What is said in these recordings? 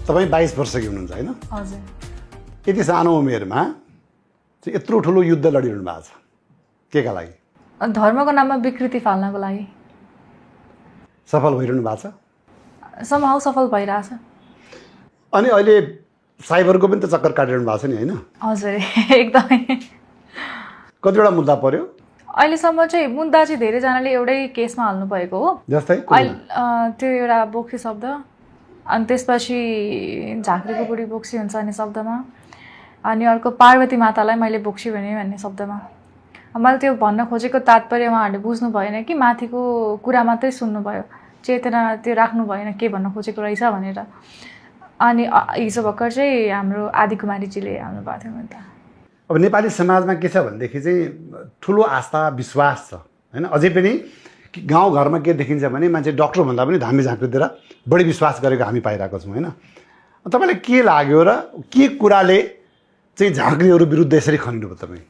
तपाईँ 22 वर्षकी हुनुहुन्छ होइन? हजुर। यति सानो उमेरमा चाहिँ यत्रो ठुलो युद्ध लडिरहनु भएको छ केका लागि? धर्मको नाममा विकृति फाल्नको लागि। सफल भइरहनु भएको छ? समहाउ सफल भइरहेछ। अनि अहिले साइबरको पनि त चक्कर काटिरहनु भएको छ नि होइन? हजुर एकदमै। कतिवटा मुद्दा पर्यो? अहिलेसम्म चाहिँ मुद्दा चाहिँ धेरैजनाले एउटै केसमा हाल्नु भएको हो। जस्तै त्यो एउटा बोक्सी शब्द, अनि त्यसपछि झाँक्रीको बुढी बोक्सी हुन्छ भन्ने शब्दमा, अनि अर्को पार्वती मातालाई मैले बोक्सी भने भन्ने शब्दमा। मैले त्यो भन्न खोजेको तात्पर्य उहाँहरूले बुझ्नु भएन कि माथिको कुरा मात्रै सुन्नुभयो, चेतना त्यो राख्नु भएन के भन्न खोजेको रहेछ भनेर। अनि हिजो भर्खर चाहिँ हाम्रो आदिकुमारीजीले हाल्नु भएको थियो मुद्दा। अब नेपाली समाजमा के छ भनेदेखि चाहिँ ठुलो आस्था विश्वास छ होइन? अझै पनि गाउँघरमा के देखिन्छ भने मान्छे डक्टरभन्दा पनि धामी झाँक्रीतिर बढी विश्वास गरेको हामी पाइरहेको छौँ होइन? तपाईँलाई के लाग्यो र के कुराले चाहिँ झाँक्रीहरू विरुद्ध यसरी खनिनुभयो तपाईँ?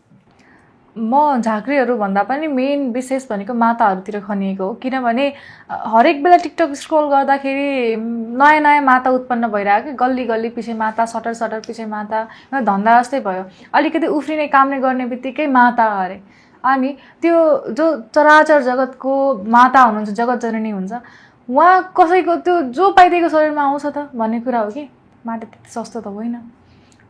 म झाँक्रीहरू भन्दा पनि मेन विशेष भनेको माताहरूतिर खनिएको हो। किनभने हरेक बेला टिकटक स्क्रोल गर्दाखेरि नयाँ नयाँ माता उत्पन्न भइरहेको कि गल्ली गल्ली पछि माता, सटर सटर पछि माता, धन्दा जस्तै भयो। अलिकति उफ्रिने कामले गर्ने बित्तिकै माता अरे। अनि त्यो जो चराचर जगतको माता हुनुहुन्छ, जगत जननी हुन्छ, उहाँ कसैको त्यो जो पाइदिएको शरीरमा आउँछ त भन्ने कुरा हो कि माता त्यति सस्तो त होइन।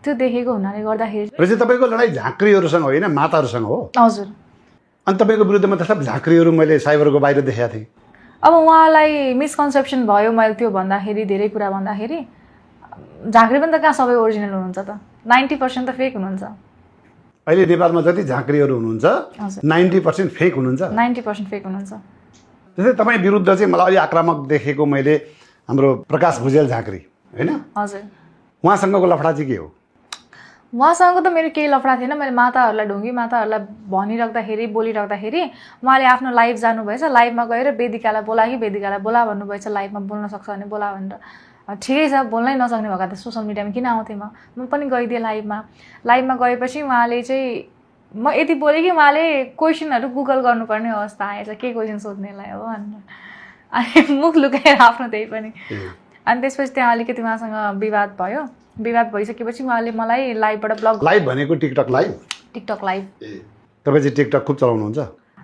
त्यो देखेको हुनाले गर्दाखेरि तपाईँको लडाइँ झाँक्रीहरूसँग होइन माताहरूसँग हो? हजुर। अनि तपाईँको विरुद्धमा त सब झाँक्रीहरू मैले साइबरको बाहिर देखाएको थिएँ। अब उहाँलाई मिसकन्सेप्सन भयो मैले त्यो भन्दाखेरि, धेरै कुरा भन्दाखेरि। झाँक्री पनि त कहाँ सबै ओरिजिनल हुनुहुन्छ त? 90% त फेक हुनुहुन्छ। अहिले नेपालमा जति झाँक्रीहरू हुनुहुन्छ 90% फेक हुनुहुन्छ। 90% फेक हुनुहुन्छ। जस्तै तपाईँ विरुद्ध चाहिँ मलाई अलि आक्रामक देखेको मैले हाम्रो प्रकाश भुजेल झाँक्री होइन? हजुर। उहाँसँगको लफडा चाहिँ के हो? उहाँसँग त मेरो केही लफडा थिएन। मैले माताहरूलाई ढुङ्गी माताहरूलाई भनिराख्दाखेरि, बोलिराख्दाखेरि उहाँले आफ्नो लाइभ जानुभएछ, लाइभमा गएर वेदिकालाई बोला कि वेदिकालाई बोला भन्नुभएछ, लाइभमा बोल्न सक्छ भने बोला भनेर। ठिकै छ, बोल्नै नसक्ने भएको त सोसियल मिडियामा किन आउँथेँ म पनि गइदिएँ लाइभमा। लाइभमा गएपछि उहाँले चाहिँ म यति बोलेँ कि उहाँले क्वेसनहरू गुगल गर्नुपर्ने अवस्था आएछ, के क्वेसन सोध्नेलाई हो भनेर। अनि मुख लुकाएर आफ्नो त्यही पनि। अनि त्यसपछि त्यहाँ अलिकति उहाँसँग विवाद भयो। विवाद भइसकेपछि उहाँले मलाई लाइभबाट ब्लक। लाइभ भनेको टिकटक लाइभ? TikTok live. तपाईँ चाहिँ टिकटक खुब चलाउनुहुन्छ?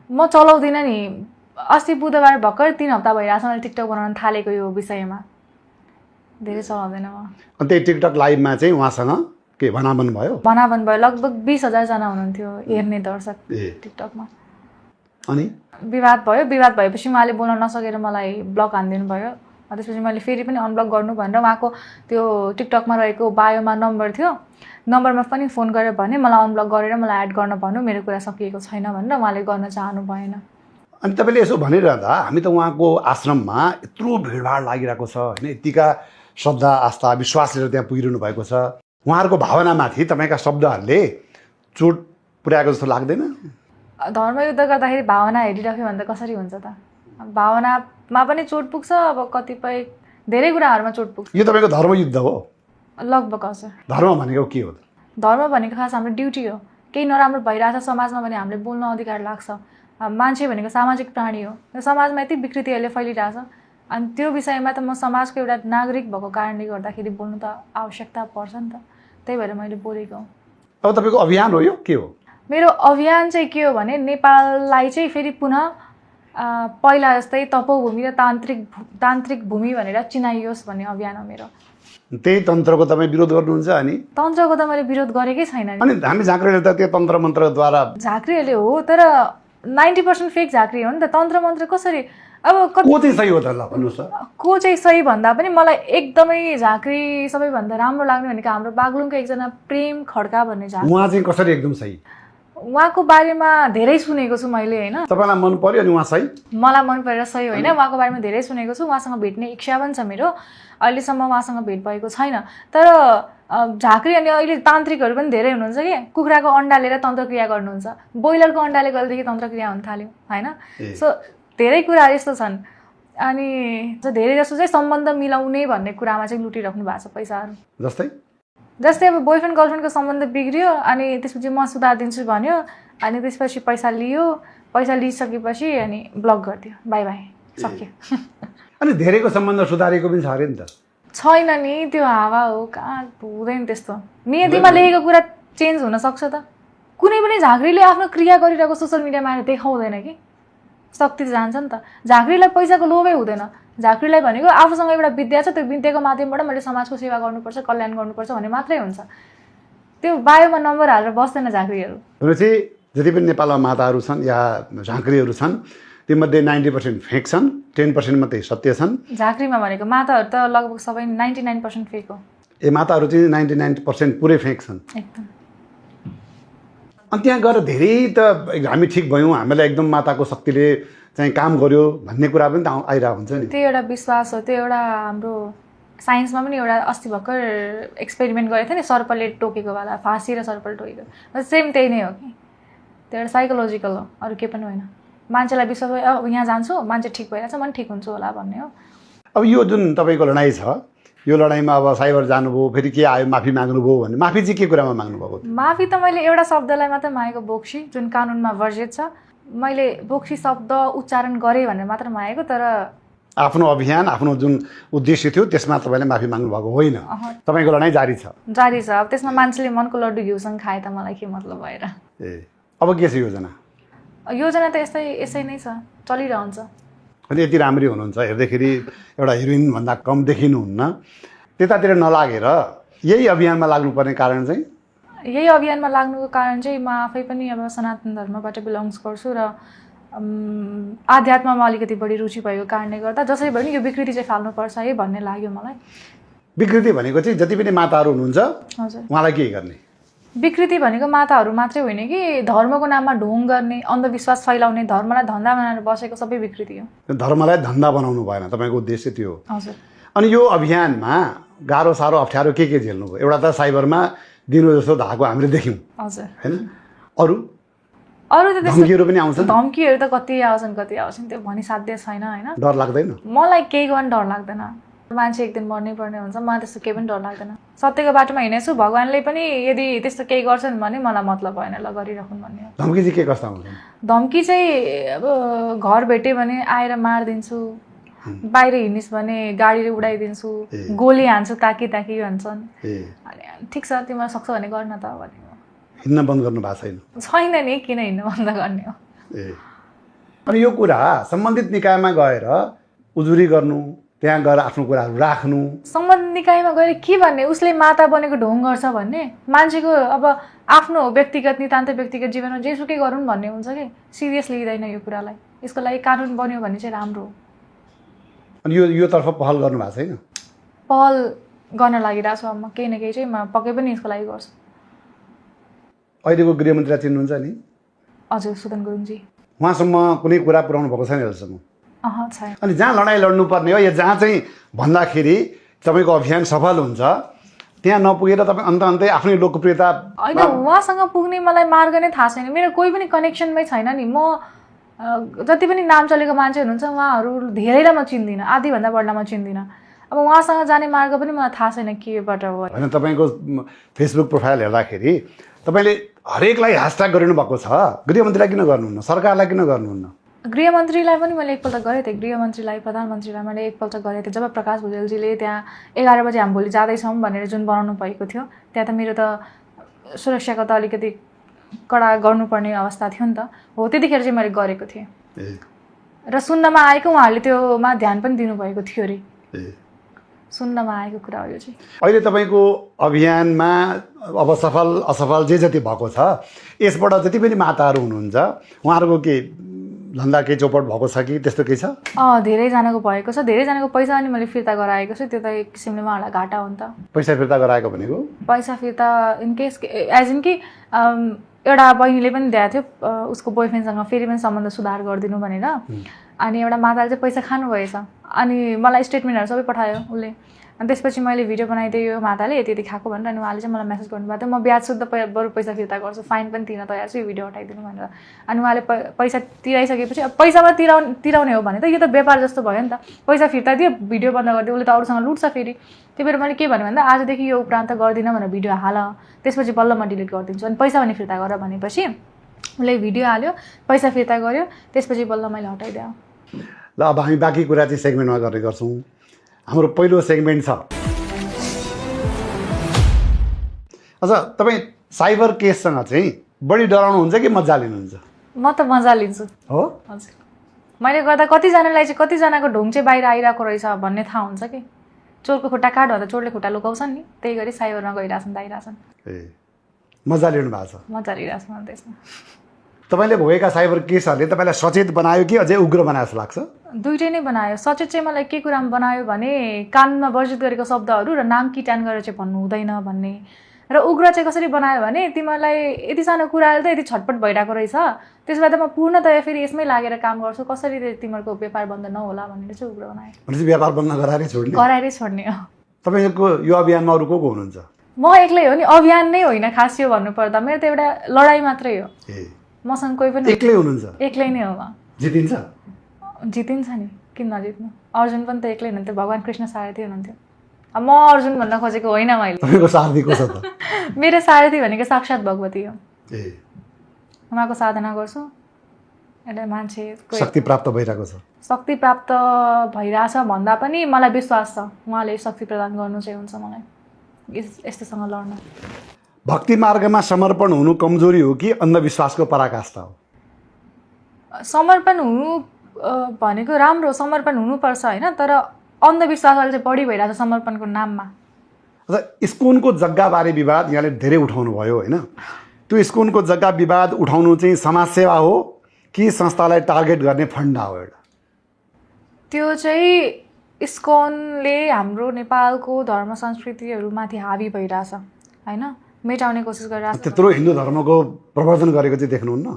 म चलाउँदिनँ नि। अस्ति बुधबार भर्खर 3 हप्ता भइरहेछ मैले टिकटक बनाउन थालेको यो विषयमा। धेरै चलाउँदैन म। अनि त्यही टिकटक लाइभमा चाहिँ उहाँसँग के भनाभन भयो? भनाभन भयो। लगभग 20,000 जना हुनुहुन्थ्यो हेर्ने दर्शक टिकटकमा। अनि विवाद भयो। विवाद भएपछि उहाँले बोल्न नसकेर मलाई ब्लक हानिदिनु भयो। त्यसपछि मैले फेरि पनि अनब्लक गर्नु भनेर उहाँको त्यो टिकटकमा रहेको बायोमा नम्बर थियो, नम्बरमा पनि फोन गरेर भने मलाई अनब्लक गरेर मलाई एड गर्न भन्नु, मेरो कुरा सकिएको छैन भनेर उहाँले गर्न चाहनु भएन। अनि तपाईँले यसो भनिरहँदा हामी त उहाँको आश्रममा यत्रो भिडभाड लागिरहेको छ होइन? यतिका श्रद्धा आस्था विश्वास लिएर त्यहाँ पुगिरहनु भएको छ। उहाँहरूको भावनामाथि तपाईँका शब्दहरूले चोट पुर्याएको जस्तो लाग्दैन? धर्मयुद्ध गर्दाखेरि भावना हेरिराख्यो भने त कसरी हुन्छ त? भावनामा पनि चोट पुग्छ, अब कतिपय धेरै कुराहरूमा चोट पुग्छ। यो तपाईँको धर्मयुद्ध हो? लगभग हजुर। धर्म भनेको के हो? धर्म भनेको खास हाम्रो ड्युटी हो। केही नराम्रो भइरहेछ समाजमा भने हामीले बोल्न अधिकार लाग्छ। मान्छे भनेको सामाजिक प्राणी हो। समाजमा यति विकृतिहरूले फैलिरहेछ, अनि त्यो विषयमा त म समाजको एउटा नागरिक भएको कारणले गर्दाखेरि बोल्नु त आवश्यकता पर्छ नि त। त्यही भएर मैले बोलेको हो। अब तपाईँको अभियान हो यो के हो? मेरो अभियान चाहिँ के हो भने नेपाललाई चाहिँ फेरि पुनः पहिला जस्तै तपोभूमि र तान्त्रिक भूमि भनेर चिनाइयोस् भन्ने अभियान हो मेरो। त्यही तन्त्रको तपाईँ विरोध गर्नुहुन्छ? अनि तन्त्रको त मैले विरोध गरेकै छैन। अनि हामी झाँक्रीहरूले त त्यो तन्त्र मन्त्रद्वारा झाँक्रीहरूले हो, तर 90% फेक झाँक्री हो नि त। तन्त्र मन्त्र कसरी? अब को चाहिँ सही हो त? ल भन्नुहोस् त। को चाहिँ सही भन्दा पनि मलाई एकदमै झाँक्री सबैभन्दा राम्रो लाग्ने भनेको हाम्रो बागलुङको एकजना प्रेम खड्का भन्ने झाँक्री। उहाँ चाहिँ कसरी एकदम सही? उहाँको बारेमा धेरै सुनेको छु मैले होइन। तपाईँलाई मन पर्यो अनि उहाँ सही? मलाई मन परेर सही होइन। उहाँको बारेमा धेरै सुनेको छु। उहाँसँग भेट्ने इच्छा पनि छ मेरो। अहिलेसम्म उहाँसँग भेट भएको छैन। तर झाँक्री अनि अहिले तान्त्रिकहरू पनि धेरै हुनुहुन्छ कि कुखुराको अन्डा लिएर तन्त्रक्रिया गर्नुहुन्छ, ब्रोइलरको अन्डाले गर्दाखेरि तन्त्रक्रिया हुन थाल्यो होइन। सो धेरै कुराहरू यस्तो छन्। अनि धेरै जस्तो चाहिँ सम्बन्ध मिलाउने भन्ने कुरामा चाहिँ लुटिराख्नु भएको छ पैसाहरू। जस्तै अब बोयफ्रेन्ड गर्लफ्रेन्डको सम्बन्ध बिग्रियो, अनि त्यसपछि म सुधारिदिन्छु भन्यो, अनि त्यसपछि पैसा लियो, पैसा लिइसकेपछि अनि ब्लक गरिदियो, बाई बाई, सक्यो। अनि धेरैको सम्बन्ध सुधारेको पनि छ अरे नि त? छैन नि त्यो हावा हो कहाँ हुँदैन त्यस्तो नियतिमा लेखेको कुरा चेन्ज हुन सक्छ त कुनै पनि झाँक्रीले आफ्नो क्रिया गरिरहेको सोसियल मिडियामा आएर देखाउँदैन कि शक्ति त जान्छ नि त झाँक्रीलाई पैसाको लोभै हुँदैन झाँक्रीलाई भनेको आफूसँग एउटा विद्या छ त्यो विद्याको माध्यमबाट मैले समाजको सेवा गर्नुपर्छ कल्याण गर्नुपर्छ भन्ने मात्रै हुन्छ त्यो बायोमा नम्बर हालेर बस्दैन झाँक्रीहरू भनेपछि जति पनि नेपालमा माताहरू छन् या झाँक्रीहरू छन् तीमध्ये 90% फेक छन् 10% मात्रै सत्य छन् झाँक्रीमा भनेको माताहरू त लगभग सबै 99% फेक हो ए माताहरू चाहिँ 99% पुरै फेक छन् एकदम अनि त्यहाँ गएर धेरै त हामी ठिक भयौँ हामीलाई एकदम माताको शक्तिले चाहिँ काम गर्यो भन्ने कुरा पनि त आइरहेको हुन्छ नि त्यो एउटा विश्वास हो त्यो एउटा हाम्रो साइन्समा पनि एउटा अस्ति भर्खर एक्सपेरिमेन्ट गरेको थियो नि सर्पले टोकेको वाला फाँसी र सर्पले टोकेको सेम त्यही नै हो कि त्यो एउटा साइकोलोजिकल हो अरू के पनि होइन मान्छेलाई विश्वास भयो अब यहाँ जान्छु मान्छे ठिक भइरहेछ म पनि ठिक हुन्छु होला भन्ने हो अब यो जुन तपाईँको लडाइँ छ यो लडाइँमा अब साइबर जानुभयो फेरि के आयो माफी माग्नुभयो भने माफी चाहिँ के कुरामा माग्नुभएको माफी त मैले एउटा शब्दलाई मात्रै मागेको बोक्सी जुन कानुनमा वर्जित छ मैले बोक्सी शब्द उच्चारण गरेँ भनेर मात्र मागेको तर आफ्नो अभियान आफ्नो जुन उद्देश्य थियो त्यसमा तपाईँले माफी माग्नुभएको होइन तपाईँको लडाइँ जारी छ अब त्यसमा मान्छेले मनको लड्डु घिउसँग खाए त मलाई के मतलब भएर ए अब के छ योजना योजना त यसै नै छ चलिरहन्छ अनि यति राम्री हुनुहुन्छ हेर्दाखेरि एउटा हिरोइनभन्दा कम देखिनुहुन्न त्यतातिर नलागेर यही अभियानमा लाग्नुपर्ने कारण चाहिँ यही अभियानमा लाग्नुको कारण चाहिँ म आफै पनि अब सनातन धर्मबाट बिलोङ्स गर्छु र आध्यात्ममा अलिकति बढी रुचि भएको कारणले गर्दा जसरी भयो नि यो विकृति चाहिँ फाल्नुपर्छ है भन्ने लाग्यो मलाई विकृति भनेको चाहिँ जति पनि माताहरू हुनुहुन्छ हजुर उहाँलाई के गर्ने विकृति भनेको माताहरू मात्रै होइन कि धर्मको नाममा ढोङ गर्ने अन्धविश्वास फैलाउने धर्मलाई धन्दा बनाएर बसेको सबै विकृति हो धर्मलाई धन्दा बनाउनु भएन तपाईँको उद्देश्य त्यो हो हजुर अनि यो अभियानमा गाह्रो साह्रो अप्ठ्यारो के झेल्नुभयो एउटा त साइबरमा दिनु जस्तो धाएको हामीले देख्यौँ हजुर होइन अरू त धम्कीहरू पनि आउँछन् धम्कीहरू त कति आउँछन् त्यो भनी साध्य छैन होइन डर लाग्दैन मलाई केही गर्न डर लाग्दैन मान्छे एक दिन मर्नै पर्ने हुन्छ मलाई त्यस्तो केही पनि डर लाग्दैन सत्यको बाटोमा हिँडेछु भगवान्ले पनि यदि त्यस्तो केही गर्छन् भने मलाई मतलब भएन ल गरिराखुन् भन्ने हो धम्की चाहिँ के कस्तो आउँछ धम्की चाहिँ अब घर भेट्यो भने आएर मारिदिन्छु बाहिर हिँडिस् भने गाडीले उडाइदिन्छु गोली हान्छु ताकि भन्छन् ठिक छ तिमीलाई सक्छ भने गर्न त भने हिँड्न बन्द गर्नु भएको छैन नि किन हिँड्नु बन्द गर्ने हो अनि यो कुरा सम्बन्धित निकायमा गएर उजुरी गर्नु त्यहाँ गएर आफ्नो कुराहरू राख्नु सम्बन्धित निकायमा गएर के भन्ने उसले माता बनेको ढोङ गर्छ भन्ने मान्छेको अब आफ्नो व्यक्तिगत नितान्त व्यक्तिगत जीवनमा जेसुकै गरौँ भन्ने हुन्छ कि सिरियस लिँदैन यो कुरालाई यसको लागि कानुन बन्यो भने चाहिँ राम्रो हो अनि यो तर्फ पहल गर्नु भएको छैन पहल गर्न लागिरहेको छु अब म केही न केही चाहिँ म पक्कै पनि यसको लागि गर्छु अहिलेको गृहमन्त्रीलाई चिन्नुहुन्छ नि हजुर सुदन गुरुङजी उहाँसम्म कुनै कुरा पुर्याउनु भएको छैन अहिलेसम्म छैन अनि जहाँ लडाइँ लड्नुपर्ने हो या जहाँ चाहिँ भन्दाखेरि तपाईँको अभियान सफल हुन्छ त्यहाँ नपुगेर तपाईँ अन्तै आफ्नै लोकप्रियता होइन उहाँसँग पुग्ने मलाई मार्ग नै थाहा छैन मेरो कोही पनि कनेक्सनमै छैन नि म जति पनि नाम चलेको मान्छे हुनुहुन्छ उहाँहरू धेरैलाई म चिन्दिनँ आधीभन्दा बढ्ला म चिन्दिनँ अब उहाँसँग जाने मार्ग पनि मलाई थाहा छैन केबाट हो होइन तपाईँको फेसबुक प्रोफाइल हेर्दाखेरि तपाईँले हरेकलाई ह्यासट्याग गरिनु भएको छ गृहमन्त्रीलाई किन गर्नुहुन्न सरकारलाई किन गर्नुहुन्न गृहमन्त्रीलाई पनि मैले एकपल्ट गरेको थिएँ गृहमन्त्रीलाई प्रधानमन्त्रीलाई मैले एकपल्ट गरेको थिएँ जब प्रकाश भुजेलजीले त्यहाँ 11 बजे हामी भोलि जाँदैछौँ भनेर जुन बनाउनु भएको थियो त्यहाँ त मेरो त सुरक्षाको त अलिकति कडा गर्नुपर्ने अवस्था थियो नि त हो त्यतिखेर चाहिँ मैले गरेको थिएँ र सुन्नमा आएको उहाँहरूले त्योमा ध्यान पनि दिनुभएको थियो अरे सुन्नमा आएको कुरा हो यो चाहिँ अहिले तपाईँको अभियानमा अब सफल असफल जे जति भएको छ यसबाट जति पनि माताहरू हुनुहुन्छ उहाँहरूको के धन्दा केही चौपट भएको छ कि त्यस्तो केही छ धेरैजनाको भएको छ धेरैजनाको पैसा अनि मैले फिर्ता गराएको छु त्यो त एक किसिमले उहाँहरूलाई घाटा हो नि त पैसा फिर्ता गराएको भनेको पैसा फिर्ता इनकेस एज इन कि एउटा बहिनीले पनि दिएको थियो उसको बोयफ्रेन्डसँग फेरि पनि सम्बन्ध सुधार गरिदिनु भनेर अनि एउटा माताले चाहिँ पैसा खानुभएछ अनि मलाई स्टेटमेन्टहरू सबै पठायो उसले अनि त्यसपछि मैले भिडियो बनाइदिएँ यो माताले यति यति खाएको भनेर अनि उहाँले चाहिँ मलाई मेसेज गर्नुभएको थियो म ब्याज शुद्ध बरु पैसा फिर्ता गर्छु फाइन पनि तिर्न तयार छु यो भिडियो हटाइदिनु भनेर अनि उहाँले पैसा तिराइसकेपछि अब पैसामा तिराउने हो भने त यो त व्यापार जस्तो भयो नि त पैसा फिर्ता दियो भिडियो बन्द गरिदियो उसले त अरूसँग लुट्छ फेरि त्यही भएर मैले के भने भन्दा आजदेखि यो उपरान्त गर्दिनँ भनेर भिडियो हाल त्यसपछि बल्ल म डिलिट गरिदिन्छु अनि पैसा पनि फिर्ता गर भनेपछि उसले भिडियो हाल्यो पैसा फिर्ता गर्यो त्यसपछि बल्ल मैले हटाइदिएँ ल अब हामी बाँकी कुरा चाहिँ सेगमेन्टमा गर्ने गर्छौँ हाम्रो पहिलो सेगमेन्ट छ अझ तपाईँ साइबर केससँग चाहिँ बढी डराउनुहुन्छ कि मजा लिनुहुन्छ? म त मजा लिन्छु। हो हजुर, मैले गर्दा कतिजनालाई चाहिँ कतिजनाको ढोङ चाहिँ बाहिर आइरहेको रहेछ भन्ने थाहा हुन्छ कि। चोरको खुट्टा काट भन्दा चोरले खुट्टा लुकाउँछन् नि, त्यही गरी साइबरमा गइरहेछन् दाइरहेछन्। ए मजा लिनु भएको छ? मजा लिइरहेको छु मैले त्यसमा। तपाईँले भएका साइबर केसहरूले तपाईँलाई सचेत बनायो कि अझै उग्र बनायो जस्तो लाग्छ? दुइटै नै बनायो। सचेत चाहिँ मलाई के कुरामा बनायो भने कानुनमा वर्जित गरेको शब्दहरू र नाम किटान गरेर चाहिँ भन्नु हुँदैन भन्ने, र उग्र चाहिँ कसरी बनायो भने तिमीलाई यति सानो कुराले त यति छटपट भइरहेको रहेछ, त्यसो भए त म पूर्णतया फेरि यसमै लागेर काम गर्छु, कसरी तिमीहरूको व्यापार बन्द नहोला भनेर चाहिँ उग्र बनायो। भनेपछि व्यापार बन्द गराएरै छोड्ने? गराएरै छोड्ने हो। तपाईँको यो अभियानमा अरू को हुनुहुन्छ? म एक्लै हो नि, अभियान नै होइन खास यो भन्नुपर्दा, मेरो त एउटा लडाइँ मात्रै हो। मसँग कोही पनि एक्लै हुनुहुन्छ? एक्लै नै हो। म जितिन्छ? जितिन्छ नि, किन नजित्नु। अर्जुन पनि त एक्लै हुनुहुन्थ्यो, भगवान् कृष्ण सारथी हुनुहुन्थ्यो। अब म अर्जुन भन्न खोजेको होइन मैले। तपाईँको सारथी को छ त? मेरो सारथी भनेको साक्षात् भगवती हो। उहाँको साधना गर्छु। एउटा मान्छे शक्ति प्राप्त भइरहेको छ? शक्ति प्राप्त भइरहेछ भन्दा पनि मलाई विश्वास छ उहाँले शक्ति प्रदान गर्नु चाहिँ हुन्छ मलाई यस्तोसँग लड्न। भक्ति मार्गमा समर्पण हुनु कमजोरी हो कि अन्धविश्वासको पराकाष्ठा हो? समर्पण हुनु भनेको राम्रो, समर्पण हुनुपर्छ होइन, तर अन्धविश्वासले चाहिँ बढी भइरहेछ समर्पणको नाममा। इस्कोनको जग्गाबारे विवाद यहाँले धेरै उठाउनु भयो होइन? त्यो इस्कोनको जग्गा विवाद उठाउनु चाहिँ समाजसेवा हो कि संस्थालाई टार्गेट गर्ने फन्डा हो? एउटा त्यो चाहिँ इस्कोनले हाम्रो नेपालको धर्म संस्कृतिहरूमाथि हावी भइरहेछ होइन, मेटाउने कोसिस गरिरहेछ। त्यत्रो हिन्दू धर्मको प्रवर्धन गरेको चाहिँ देख्नुहुन्न?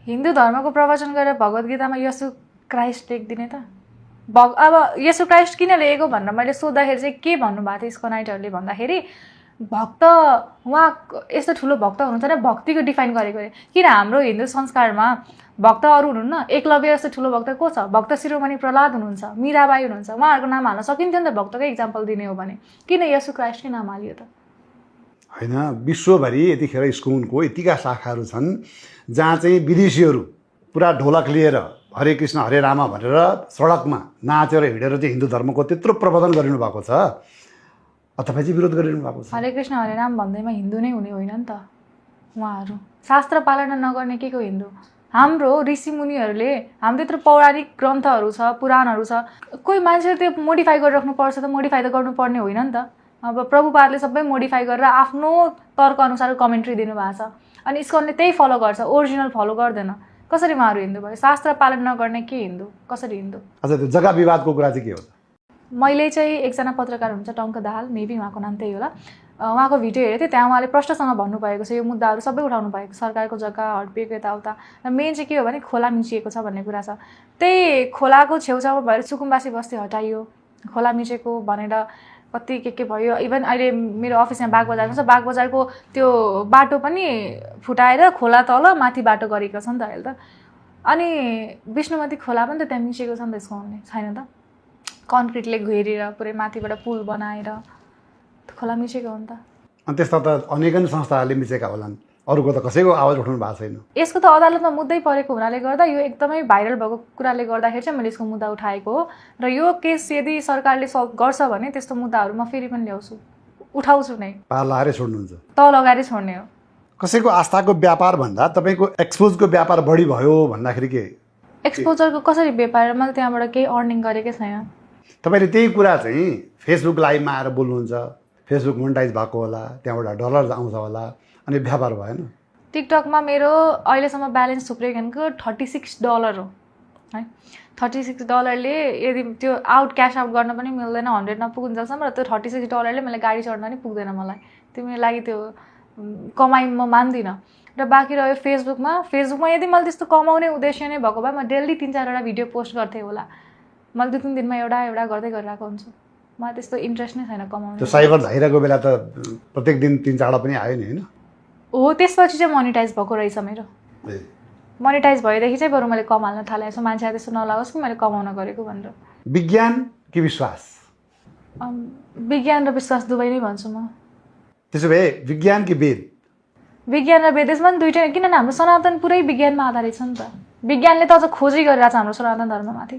हिन्दू धर्मको प्रवचन गरेर भगवत गीतामा यसु क्राइस्ट लेखिदिने त? अब यसु क्राइस्ट किन लेखेको भनेर मैले सोद्धाखेरि चाहिँ के भन्नुभएको थियो इस्कोनाइटहरूले भन्दाखेरि, भक्त उहाँ यस्तो ठुलो भक्त हुनुहुन्छ भने भक्तिको डिफाइन गरेको अरे। किन हाम्रो हिन्दू संस्कारमा भक्त अरू हुनुहुन्न? एकलव्य जस्तो ठुलो भक्त को छ? भक्त शिरोमणि प्रहलाद हुनुहुन्छ, मीराबाई हुनुहुन्छ, उहाँहरूको नाम हाल्न सकिन्थ्यो नि त भक्तकै इक्जाम्पल दिने हो भने। किन यसु क्राइस्टकै नाम हालियो त? होइन, विश्वभरि यतिखेर इस्कोनको यतिका शाखाहरू छन् जहाँ चाहिँ विदेशीहरू पुरा ढोलक लिएर हरे कृष्ण हरे रामा भनेर सडकमा नाचेर हिँडेर चाहिँ हिन्दू धर्मको त्यत्रो प्रवर्धन गरिनु भएको छ, तपाईँ चाहिँ विरोध गरिरहनु भएको छ। हरे कृष्ण हरे राम भन्दैमा हिन्दू नै हुने होइन नि त उहाँहरू। शास्त्र पालना नगर्ने के को हिन्दू? हाम्रो ऋषिमुनिहरूले हाम्रो त्यत्रो पौराणिक ग्रन्थहरू छ, पुराणहरू छ, कोही मान्छेले त्यो मोडिफाई गरेर राख्नुपर्छ त मोडिफाई त गर्नुपर्ने होइन नि त। अब प्रभुपादले सबै मोडिफाई गरेर आफ्नो तर्कअनुसार कमेन्ट्री दिनुभएको छ, अनि इस्कोनले त्यही फलो गर्छ, ओरिजिनल फलो गर्दैन। कसरी उहाँहरू हिन्दू भयो? शास्त्र पालन नगर्ने के हिन्दू? कसरी हिन्दू? अच्छा, त्यो जग्गा विवादको कुरा चाहिँ के हो? मैले चाहिँ एकजना पत्रकार हुनुहुन्छ टङ्क दाहाल, मेबी उहाँको नाम त्यही होला, उहाँको भिडियो हेरेको थिएँ। त्यहाँ उहाँले प्रश्नसँग भन्नुभएको छ, यो मुद्दाहरू सबै उठाउनु भएको, सरकारको जग्गा हड्पिएको यताउता, र मेन चाहिँ के हो भने खोला मिचिएको छ भन्ने कुरा छ। त्यही खोलाको छेउछाउमा भएर सुकुम्बासी बस्ती हटाइयो, खोला मिचेको भनेर कति के भयो। इभन अहिले मेरो अफिसमा बागबजारमा छ, बागबजारको त्यो बाटो पनि फुटाएर खोला तल माथि बाटो गरेको छ नि त अहिले त। अनि विष्णुमती खोला पनि त त्यहाँ मिचेको छ नि त, इस्कोनले छैन त? कन्क्रिटले घेरेर पुरै माथिबाट पुल बनाएर खोला मिचेको हो नि त। अनि त्यस्ता त अनेकन संस्थाहरूले मिचेका होलान्, अरूको त कसैको आवाज उठाउनु भएको छैन। यसको त अदालतमा मुद्दै परेको हुनाले गर्दा यो एकदमै भाइरल भएको कुराले गर्दाखेरि चाहिँ मैले यसको मुद्दा उठाएको हो, र यो केस यदि सरकारले सल्भ गर्छ भने त्यस्तो मुद्दाहरू म फेरि पनि ल्याउँछु, उठाउँछु नै। पार लगाएर छोड्नुहुन्छ? त लगाएरै छोड्ने हो। कसैको आस्थाको व्यापार भन्दा तपाईँको एक्सपोजको व्यापार बढी भयो भन्दाखेरि के? एक्सपोजरको कसरी व्यापार? मैले त्यहाँबाट केही अर्निङ गरेकै छैन। तपाईँले त्यही कुरा चाहिँ फेसबुक लाइभमा आएर बोल्नुहुन्छ, फेसबुक मोनिटाइज भएको होला, त्यहाँबाट डलर आउँछ होला, अनि व्यापार भएन। टिकटकमा मेरो अहिलेसम्म ब्यालेन्स थुप्रेको भनेको $36 हो है। $36ले यदि त्यो आउट क्यास आउट गर्न पनि मिल्दैन, 100 नपुग्नुसम्म, र त्यो $36ले मैले गाडी चढ्न पनि पुग्दैन मलाई। त्यो मेरो लागि त्यो कमाइ म मान्दिनँ। र बाँकी रह्यो फेसबुकमा यदि मैले त्यस्तो कमाउने उद्देश्य नै भएको भए म डेली 3-4वटा भिडियो पोस्ट गर्थेँ होला। मैले 2-3 दिनमा एउटा गर्दै गरिरहेको हुन्छु। मलाई त्यस्तो इन्ट्रेस्ट नै छैन कमाउने। त्यो साइबर धाइरहेको बेला त प्रत्येक दिन 3-4वटा पनि आयो नि होइन? हो, त्यसपछि चाहिँ मोनिटाइज भएको रहेछ मेरो। मोनिटाइज भएदेखि चाहिँ बरु मैले कमाल्न थालेँ, यसो मान्छेलाई त्यस्तो नलागोस् कि मैले कमाउन गरेको भनेर। विज्ञान कि विश्वास? विज्ञान र विश्वास दुवै नै भन्छु म। त्यसो भए विज्ञान कि वेद? विज्ञान र वेद, यसमा दुइटै, किनभने हाम्रो सनातन पुरै विज्ञानमा आधारित छ नि त। विज्ञानले त अझ खोजी गरिरहेछ हाम्रो सनातन धर्ममाथि।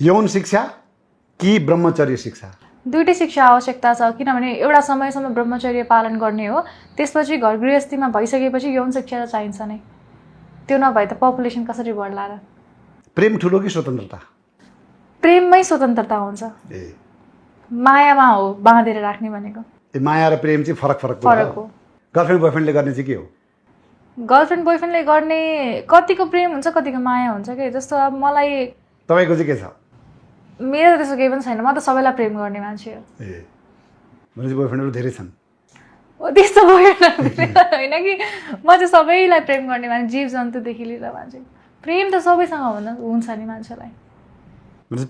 यौन शिक्षा कि ब्रह्मचर्य शिक्षा? दुईटै शिक्षा आवश्यकता छ किनभने एउटा समयसम्म ब्रह्मचर्य पालन गर्ने हो त्यसपछि घर गृहस्थीमा भइसकेपछि यौन शिक्षा त चाहिन्छ नै त्यो नभए त पपुलेसन कसरी बढ्ला र प्रेम ठुलो कि स्वतन्त्रता प्रेममै स्वतन्त्रता हुन्छ मायामा हो बाँधेर राख्ने भनेको माया र प्रेम चाहिँ फरक फरक फरक हो गर्लफ्रेन्ड बोयफ्रेन्डले गर्ने चाहिँ के हो गर्लफ्रेन्ड बोयफ्रेन्डले गर्ने कतिको प्रेम हुन्छ कतिको माया हुन्छ कि जस्तो अब मलाई तपाईँको चाहिँ के छ मेरो त त्यस्तो केही पनि छैन म त सबैलाई प्रेम गर्ने मान्छे हो भनेपछि बोयफ्रेन्डहरू धेरै छन् त्यस्तो होइन कि म चाहिँ सबैलाई प्रेम गर्ने मान्छे जीव जन्तुदेखि लिएर मान्छे प्रेम त सबैसँग हुन्छ नि मान्छेलाई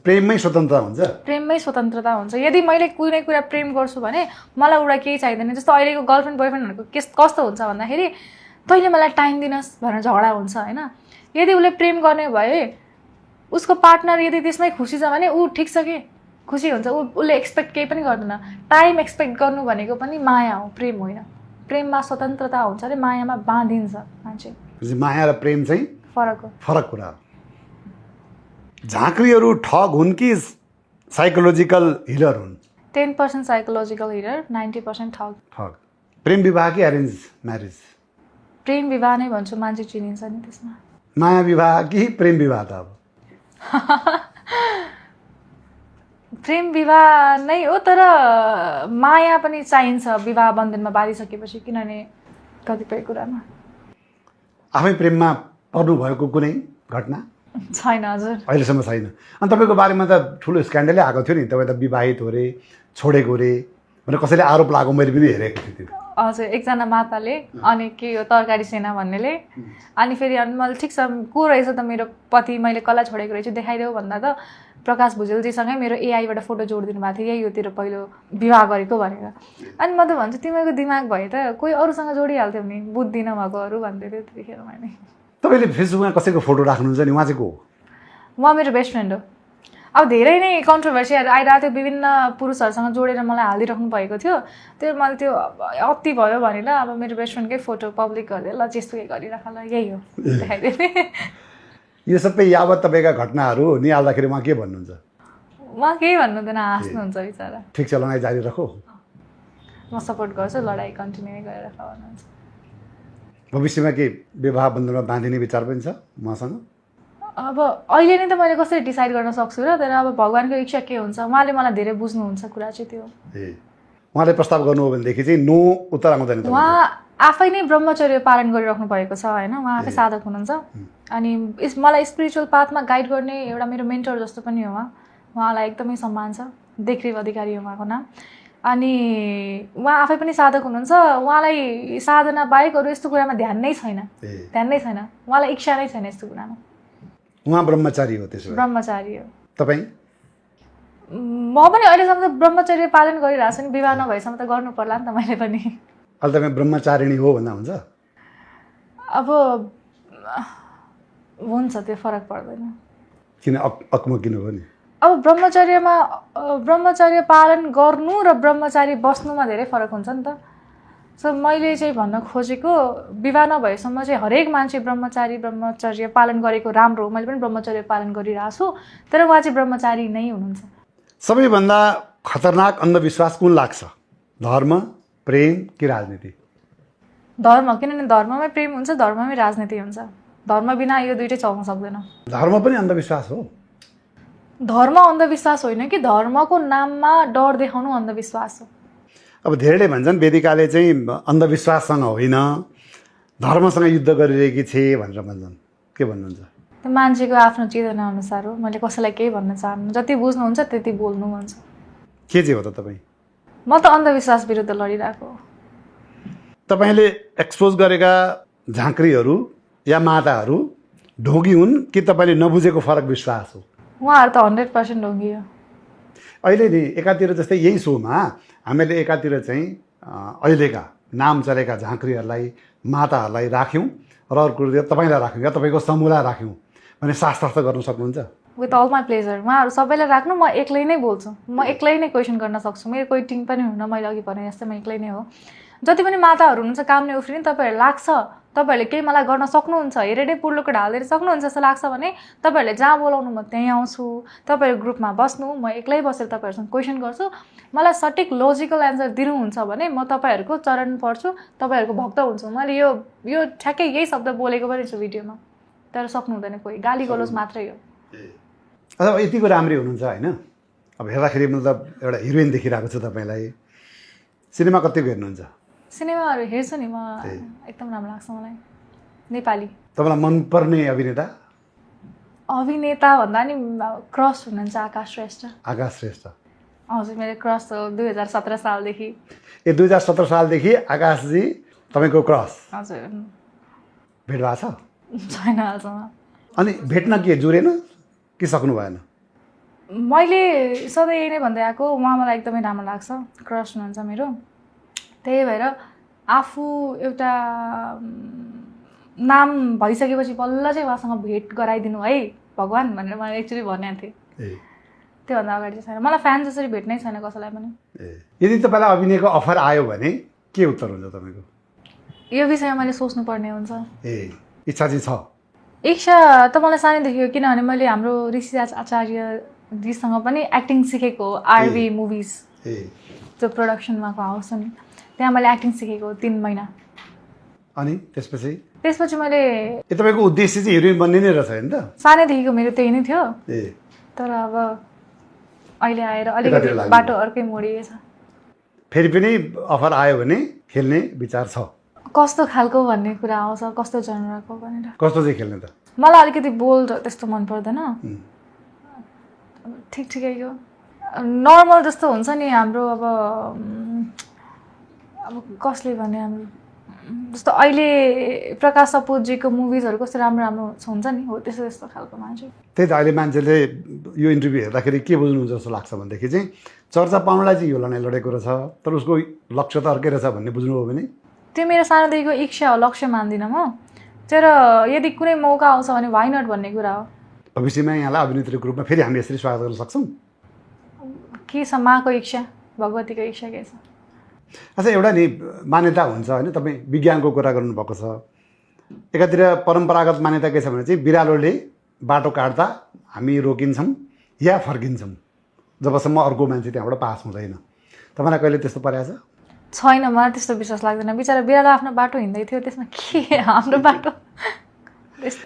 प्रेममै स्वतन्त्रता हुन्छ प्रेममै स्वतन्त्रता हुन्छ यदि मैले कुनै कुरा प्रेम गर्छु भने मलाई एउटा केही चाहिँदैन जस्तो अहिलेको गर्लफ्रेन्ड बोयफ्रेन्डहरूको कस्तो हुन्छ भन्दाखेरि तैँले मलाई टाइम दिनुहोस् भनेर झगडा हुन्छ होइन यदि उसले प्रेम गर्ने भए उसको पार्टनर यदि त्यसमै खुसी छ भने ऊ ठिक छ कि खुसी हुन्छ उसले एक्सपेक्ट केही पनि गर्दैन टाइम एक्सपेक्ट गर्नु भनेको पनि माया हो प्रेम होइन प्रेममा स्वतन्त्रता हुन्छ अरे मायामा बाँधिन्छ मान्छे माया र प्रेम चाहिँ फरक कुरा हो झाँक्रीहरू ठग हुन् कि साइकोलोजिकल हिलर हुन् 10% साइकोलोजिकल हिलर 90% ठग प्रेम विवाह कि एरेन्ज म्यारेज प्रेम विवाह नै भन्छु मान्छे चिनिन्छ नि त्यसमा माया विवाह कि प्रेम विवाह त अब प्रेम विवाह नै हो तर माया पनि चाहिन्छ विवाह बन्धनमा बाँधिसकेपछि किनभने कतिपय कुरामा आफै प्रेममा पर्नु भएको कुनै घटना छैन हजुर अहिलेसम्म छैन अनि तपाईँको बारेमा त ठुलो स्क्यान्डलै आएको थियो नि तपाईँ त विवाहित हो रे छोडेको रे भनेर कसैले आरोप लागेको मैले पनि हेरेको थिएँ त्यो हजुर एकजना माताले अनि के हो तरकारी सेना भन्नेले अनि फेरि अनि मैले ठिक छ को रहेछ त मेरो पति मैले कसलाई छोडेको रहेछु देखाइदेऊ भन्दा त प्रकाश भुजेलजीसँगै मेरो एआईबाट फोटो जोडिदिनु भएको थियो यही हो तेरो पहिलो विवाह गरेको भनेर अनि म त भन्छु तिमीको दिमाग भए त कोही अरूसँग जोडिहाल्थ्यो नि बुद्धि नभएको अरू भन्दै थियो त्यतिखेर मैले तपाईँले फेसबुकमा कसैको फोटो राख्नुहुन्छ नि उहाँ चाहिँ को हो उहाँ मेरो बेस्ट फ्रेन्ड हो अब धेरै नै कन्ट्रोभर्सीहरू आइरहेको थियो विभिन्न पुरुषहरूसँग जोडेर मलाई हालिदिइराख्नु भएको थियो त्यो मैले त्यो अति भयो भनेर अब मेरो बेस्ट फ्रेन्डकै फोटो पब्लिक गरिदिएँ ल जेसुकै गरिराख ल यही हो देखाइदिएँ यो सबै यावत तपाईँका घटनाहरू निहाल्दाखेरि उहाँ के भन्नुहुन्छ उहाँ केही भन्नुहुँदैन हाँस्नुहुन्छ बिचरा ठिक छ लडाइँ जारी राखौ म सपोर्ट गर्छु लडाइँ कन्टिन्यू नै गरेर राख भन्नुहुन्छ भविष्यमा के विवाह बन्धनमा बाँधिने विचार पनि छ उहाँसँग अब अहिले नै त मैले कसरी डिसाइड गर्न सक्छु र तर अब भगवान्को इच्छा के हुन्छ उहाँले मलाई धेरै बुझ्नुहुन्छ कुरा चाहिँ त्यो उहाँले प्रस्ताव गर्नु हो भनेदेखि चाहिँ नो उत्तर आउँदैन उहाँ आफै नै ब्रह्मचर्य पालन गरिराख्नु भएको छ होइन उहाँ आफै साधक हुनुहुन्छ अनि मलाई स्पिरिचुअल पाथमा गाइड गर्ने एउटा मेरो मेन्टर जस्तो पनि हो उहाँलाई एकदमै सम्मान छ देखरेख अधिकारी हो उहाँको नाम अनि उहाँ आफै पनि साधक हुनुहुन्छ उहाँलाई साधना बाहेक अरू यस्तो कुरामा ध्यान नै छैन उहाँलाई इच्छा नै छैन यस्तो कुरामा उहाँ ब्रह्मचारी हो त्यसो ब्रह्मचारी हो तपाईँ म पनि अहिलेसम्म त ब्रह्मचर्य पालन गरिरहेको छु नि विवाह नभएसम्म त गर्नु पर्ला नि त मैले पनि अहिले तपाईँ ब्रह्मचारिणी हो भन्दा हुन्छ अब हुन्छ त्यो फरक पर्दैन किन अक्म किन हो नि अब ब्रह्मचर्य पालन गर्नु र ब्रह्मचारी बस्नुमा धेरै फरक हुन्छ नि त सो मैले चाहिँ भन्न खोजेको विवाह नभएसम्म चाहिँ हरेक मान्छे ब्रह्मचर्य पालन गरेको राम्रो हो मैले पनि ब्रह्मचर्य पालन गरिरहेको छु तर उहाँ चाहिँ ब्रह्मचारी नै हुनुहुन्छ सबैभन्दा खतरनाक अन्धविश्वास कुन लाग्छ धर्म प्रेम कि राजनीति धर्म किनभने धर्ममै प्रेम हुन्छ धर्ममै राजनीति हुन्छ धर्म बिना यो दुइटै चल्न सक्दैन धर्म पनि अन्धविश्वास हो धर्म अन्धविश्वास होइन कि धर्मको नाममा डर देखाउनु अन्धविश्वास हो अब धेरैले भन्छन् वेदिकाले चाहिँ अन्धविश्वाससँग होइन धर्मसँग युद्ध गरिरहेकी छे भनेर भन्छन् के भन्नुहुन्छ त्यो मान्छेको आफ्नो चेतना अनुसार हो मैले कसैलाई केही भन्न चाहन्छु जति बुझ्नुहुन्छ त्यति बोल्नु भन्छ के चाहिँ हो त तपाईँ म त अन्धविश्वास विरुद्ध लडिरहेको हो तपाईँले एक्सपोज गरेका झाँक्रीहरू या माताहरू ढोगी हुन् कि तपाईँले नबुझेको फरक विश्वास हो उहाँहरू त 100% ढोगी हो अहिले नि एकातिर जस्तै यही सोमा हामीले एकातिर चाहिँ अहिलेका नाम चलेका झाँक्रीहरूलाई माताहरूलाई राख्यौँ र अर्कोतिर तपाईँलाई राख्यौँ या तपाईँको समूहलाई राख्यौँ भने शास्त्रार्थ गर्न सक्नुहुन्छ विथ अल माई प्लेजर उहाँहरू सबैलाई राख्नु म एक्लै नै बोल्छु म एक्लै नै क्वेसन गर्न सक्छु मेरो कोही टिम पनि हुन्न मैले अघि भने जस्तै म एक्लै नै हो जति पनि माताहरू हुनुहुन्छ काम नै उफ्रिने तपाईँहरू लाग्छ तपाईँहरूले केही मलाई गर्न सक्नुहुन्छ, हेरेरै पुर्लुको ढालेर सक्नुहुन्छ जस्तो लाग्छ भने तपाईँहरूले जहाँ बोलाउनु म त्यहीँ आउँछु, तपाईँहरू ग्रुपमा बस्नु, म एक्लै बसेर तपाईँहरूसँग क्वेसन गर्छु, मलाई सटिक लोजिकल एन्सर दिनुहुन्छ भने म तपाईँहरूको चरण पढ्छु, तपाईँहरूको भक्त हुन्छु। मैले यो ठ्याक्कै यही शब्द बोलेको पनि छु भिडियोमा, तर सक्नु हुँदैन, कोही गाली गलोज मात्रै हो। अब यतिको राम्रै हुनुहुन्छ होइन, अब हेर्दाखेरि मतलब एउटा हिरोइन देखिरहेको छु तपाईँलाई। सिनेमा कतिको हेर्नुहुन्छ? सिनेमाहरू हेर्छु नि म, एकदम राम्रो लाग्छ मलाई। नेपाली तपाईँलाई मनपर्ने अभिनेता? अभिनेता भन्दा नि क्रस हुनुहुन्छ आकाश श्रेष्ठ। आकाश श्रेष्ठ हजुर, मेरो क्रस हो 2017 सालदेखि। ए 2017 सालदेखि आकाशजी तपाईँको क्रस? हजुर। भेट भएको छ? छैन अहिलेसम्म। अनि भेट्न के जुरेन कि सक्नु भएन? मैले सधैँ यही नै भन्दै आएको, उहाँ मलाई एकदमै राम्रो लाग्छ, क्रस हुनुहुन्छ मेरो। त्यही भएर आफू एउटा नाम भइसकेपछि बल्ल चाहिँ उहाँसँग भेट गराइदिनु है भगवान् भनेर मैले एक्चुअली भनेको थिएँ। त्योभन्दा अगाडि चाहिँ छैन, मलाई फ्यान जसरी भेट्नै छैन कसैलाई पनि। यदि तपाईँलाई अभिनयको अफर आयो भने के उत्तर हुन्छ तपाईँको? यो विषयमा मैले सोच्नुपर्ने हुन्छ। इच्छा चाहिँ छ? इच्छा त मलाई सानैदेखि हो, किनभने मैले हाम्रो ऋषिराज आचार्यजीसँग पनि एक्टिङ सिकेको हो। आरबी मुभिज जो प्रोडक्सनमा हाउस नि, त्यहाँ मैले एक्टिङ सिकेको 3 महिना। अनि त्यसपछि मैले तपाईँको उद्देश्य चाहिँ हिरोइन बन्ने नै रहेछ होइन त? सानैदेखिको मेरो त्यही नै थियो। तर अब अहिले आएर अलिकति बाटो अर्कै मोडिएछ। फेरि पनि अफर आयो भने खेल्ने विचार छ? कस्तो खालको भन्ने कुरा आउँछ, कस्तो जनरको भनेर। कस्तो चाहिँ खेल्ने त? मलाई अलिकति बोल्ड त्यस्तो मन पर्दैन, ठिकठिकैको नर्मल जस्तो हुन्छ नि हाम्रो। अब कसले भने, हाम्रो जस्तो अहिले प्रकाश सपुतजीको मुभिजहरू कस्तो राम्रो राम्रो हुन्छ नि, हो त्यस्तो खालको मान्छे। त्यही त अहिले मान्छेले यो इन्टरभ्यू हेर्दाखेरि के बुझ्नुहुन्छ जस्तो लाग्छ भनेदेखि चाहिँ चर्चा पाउनलाई चाहिँ यो लडाइँ लडेको रहेछ, तर उसको लक्ष्य त अर्कै रहेछ भन्ने बुझ्नुभयो भने? त्यो मेरो सानोदेखिको इच्छा हो, लक्ष्य मान्दिनँ म। तर यदि कुनै मौका आउँछ भने वाइ नट भन्ने कुरा हो। भविष्यमा यहाँलाई अभिनेत्रीको रूपमा फेरि हामी यसरी स्वागत गर्न सक्छौँ? के छ माको इच्छा, भगवतीको इच्छा के छ। अच्छा, एउटा नि मान्यता हुन्छ होइन, तपाईँ विज्ञानको कुरा गर्नुभएको छ। एकातिर परम्परागत मान्यता के छ भने चाहिँ बिरालोले बाटो काट्दा हामी रोकिन्छौँ या फर्किन्छौँ जबसम्म अर्को मान्छे त्यहाँबाट पास हुँदैन। तपाईँलाई कहिले त्यस्तो परेको छैन? मलाई त्यस्तो विश्वास लाग्दैन। बिचरा बिरालो आफ्नो बाटो हिँड्दै थियो, त्यसमा के हाम्रो बाटो?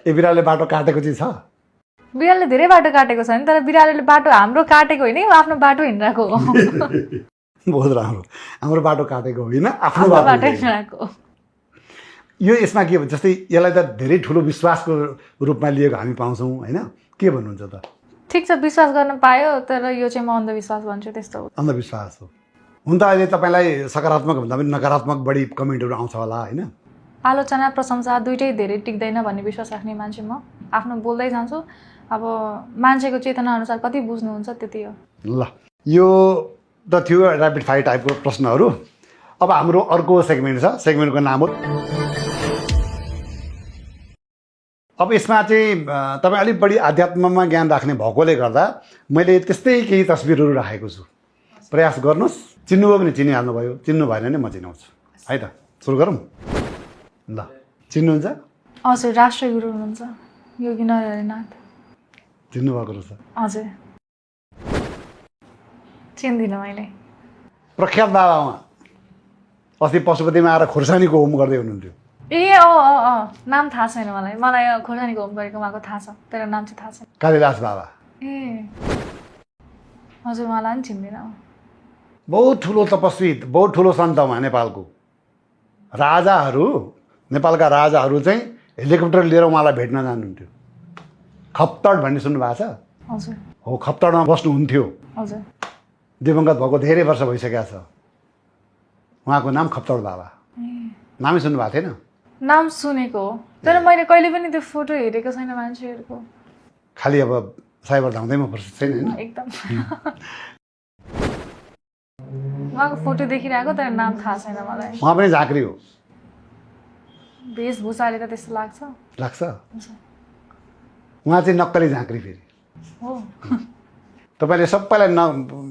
बिरालोले बाटो काटेको चाहिँ छ? बिरालोले धेरै बाटो काटेको छ नि, तर बिरालोले बाटो हाम्रो काटेको होइन, आफ्नो बाटो हिँडिरहेको हो। बहुत राम्रो, हाम्रो बाटो काटेको होइन, आफ्नो बाटो हिँडिरहेको। यो यसमा के भन्छ, जस्तै यसलाई त धेरै ठुलो विश्वासको रूपमा लिएको हामी पाउँछौँ होइन, के भन्नुहुन्छ त? ठिक छ, विश्वास गर्न पायो, तर यो चाहिँ म अन्धविश्वास भन्छु। त्यस्तो हो, अन्धविश्वास हो। हुन त अहिले तपाईँलाई सकारात्मक भन्दा पनि नकारात्मक बढी कमेन्टहरू आउँछ होला होइन? आलोचना प्रशंसा दुइटै धेरै टिक्दैन भन्ने विश्वास राख्ने मान्छे म। आफ्नो बोल्दै जान्छु, अब मान्छेको चेतना अनुसार कति बुझ्नुहुन्छ त्यति हो। ल, यो त थियो ऱ्यापिड फायर टाइपको प्रश्नहरू। अब हाम्रो अर्को सेगमेन्ट छ, सेगमेन्टको नाम हो अब यसमा चाहिँ तपाईँ अलिक बढी आध्यात्ममा ज्ञान राख्ने भएकोले गर्दा मैले त्यस्तै केही तस्बिरहरू राखेको छु, प्रयास गर्नुहोस्। चिन्नुभयो भने चिनिहाल्नु भयो, चिन्नु भएन भने म चिनाउँछु है त। सुरु गरौँ ल। चिन्नुहुन्छ? हजुर, राष्ट्रिय गुरु हुनुहुन्छ योगी नरहरिनाथ। चिन्नुभएको रहेछ? हजुर, चिन्दिनँ मैले। प्रख्यात बाबा उहाँ, अस्ति पशुपतिमा आएर खोर्सानीको होम गर्दै हुनुहुन्थ्यो। नाम थाहा छैन मलाई। मलाई खोर्सानीको होम गरेको उहाँको थाहा छ, तर नाम चाहिँ थाहा छैन। कालिदास बाबा? हजुर, उहाँलाई पनि चिन्दिनँ। बहुत ठुलो तपस्वी, बहुत ठुलो सन्त उहाँ। नेपालको राजाहरू, नेपालका राजाहरू चाहिँ हेलिकप्टर लिएर उहाँलाई भेट्न जानुहुन्थ्यो। खप्तड भन्ने सुन्नु भएको छ? हजुर। हो, खप्तडमा बस्नुहुन्थ्यो। हजुर। दिवंगत भएको धेरै वर्ष भइसकेको छ। उहाँको नाम खप्तड बाबा। नामै सुन्नु भएको थिएन? नाम सुनेको हो, तर मैले कहिले पनि त्यो फोटो हेरेको छैन मान्छेहरूको। खालि अब साइबर धाउँदैमा फुर्सद छैन होइन? एकदम। उहाँको फोटो देखिरहेको, तर नाम थाहा छैन मलाई। उहाँ पनि झाँक्री हो? वेशभूषाले त त्यस्तो लाग्छ। लाग्छ? उहाँ चाहिँ नक्कली झाँक्री फेरि हो। तपाईँले सबैलाई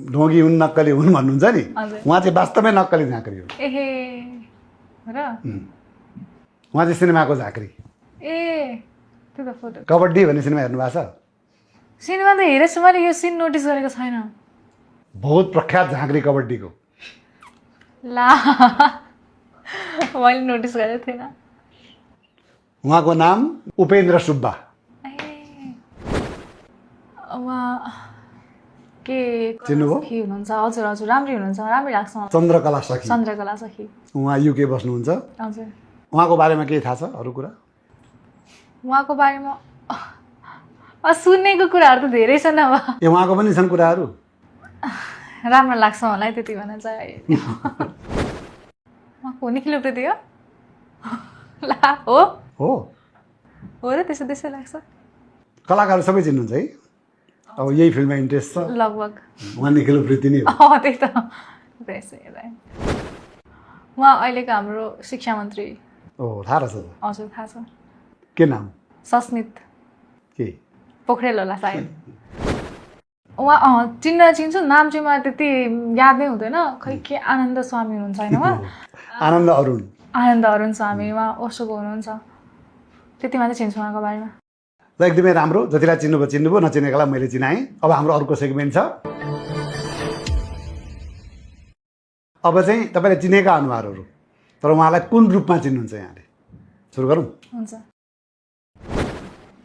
ढोगी हुन्, नक्कली हुन् भन्नुहुन्छ नि, उहाँ चाहिँ वास्तवमै नक्कली झाँक्री हो। एहे र उहाँ चाहिँ सिनेमाको झाँक्री। ए त्यो त फोटो कबड्डी भन्ने सिनेमा हेर्नु भएको छ? सिनेमा त हेरेछु मैले, यो सिन नोटिस गरेको छैन। बहुत प्रख्यात झाँक्री कबड्डीको। ला मैले नोटिस गरेको थिएन। उहाँको नाम उपेन्द्र सुब्बा। उहाँ के चिन्नुभयो? सखी हुनुहुन्छ? हजुर हजुर, राम्रै हुनुहुन्छ, राम्रै लाग्छ मलाई। चन्द्रकला सखी। चन्द्रकला सखी। उहाँ युके बस्नुहुन्छ। हजुर। उहाँको बारेमा केही थाहा छ अरू कुरा? उहाँको बारेमा सुनेको कुराहरू त धेरै छन् अब। ए उहाँको पनि छन् कुराहरू? राम्रो लाग्छ मलाई त्यति भन्न चाहिँ। उहाँको निखिलो प्रति हो? ला हो हो हो र त्यसो त्यसै लाग्छ। कलाकार सबै चिन्नुहुन्छ है? अब यही फिल्ममा इन्ट्रेस्ट छ लगभग। उहाँ निखिलो प्रीति नै हो। त्यही त त्यसै हेर्दा उहाँ अहिलेको हाम्रो शिक्षा मन्त्री। ओ थाहा रहेछ त? हजुर थाहा छ। के नाम? सस्मित के पोखरेल होला सायद। उहाँ चिन्छु, नाम चाहिँ मलाई त्यति याद नै हुँदैन। खै के आनन्द स्वामी हुनुहुन्छ होइन उहाँ? आनन्द अरुण। आनन्द अरुण स्वामी, उहाँ ओसोको हुनुहुन्छ। त्यति मात्रै चिन्छु उहाँको बारेमा। ल एकदमै राम्रो, जतिलाई चिन्नुभयो चिन्नुभयो, नचिनेकोलाई मैले चिनाएँ। अब हाम्रो अर्को सेगमेन्ट छ। अब चाहिँ तपाईँले चिनेका अनुहारहरू तर उहाँलाई कुन रूपमा चिन्नुहुन्छ यहाँले? सुरु गरौँ? हुन्छ।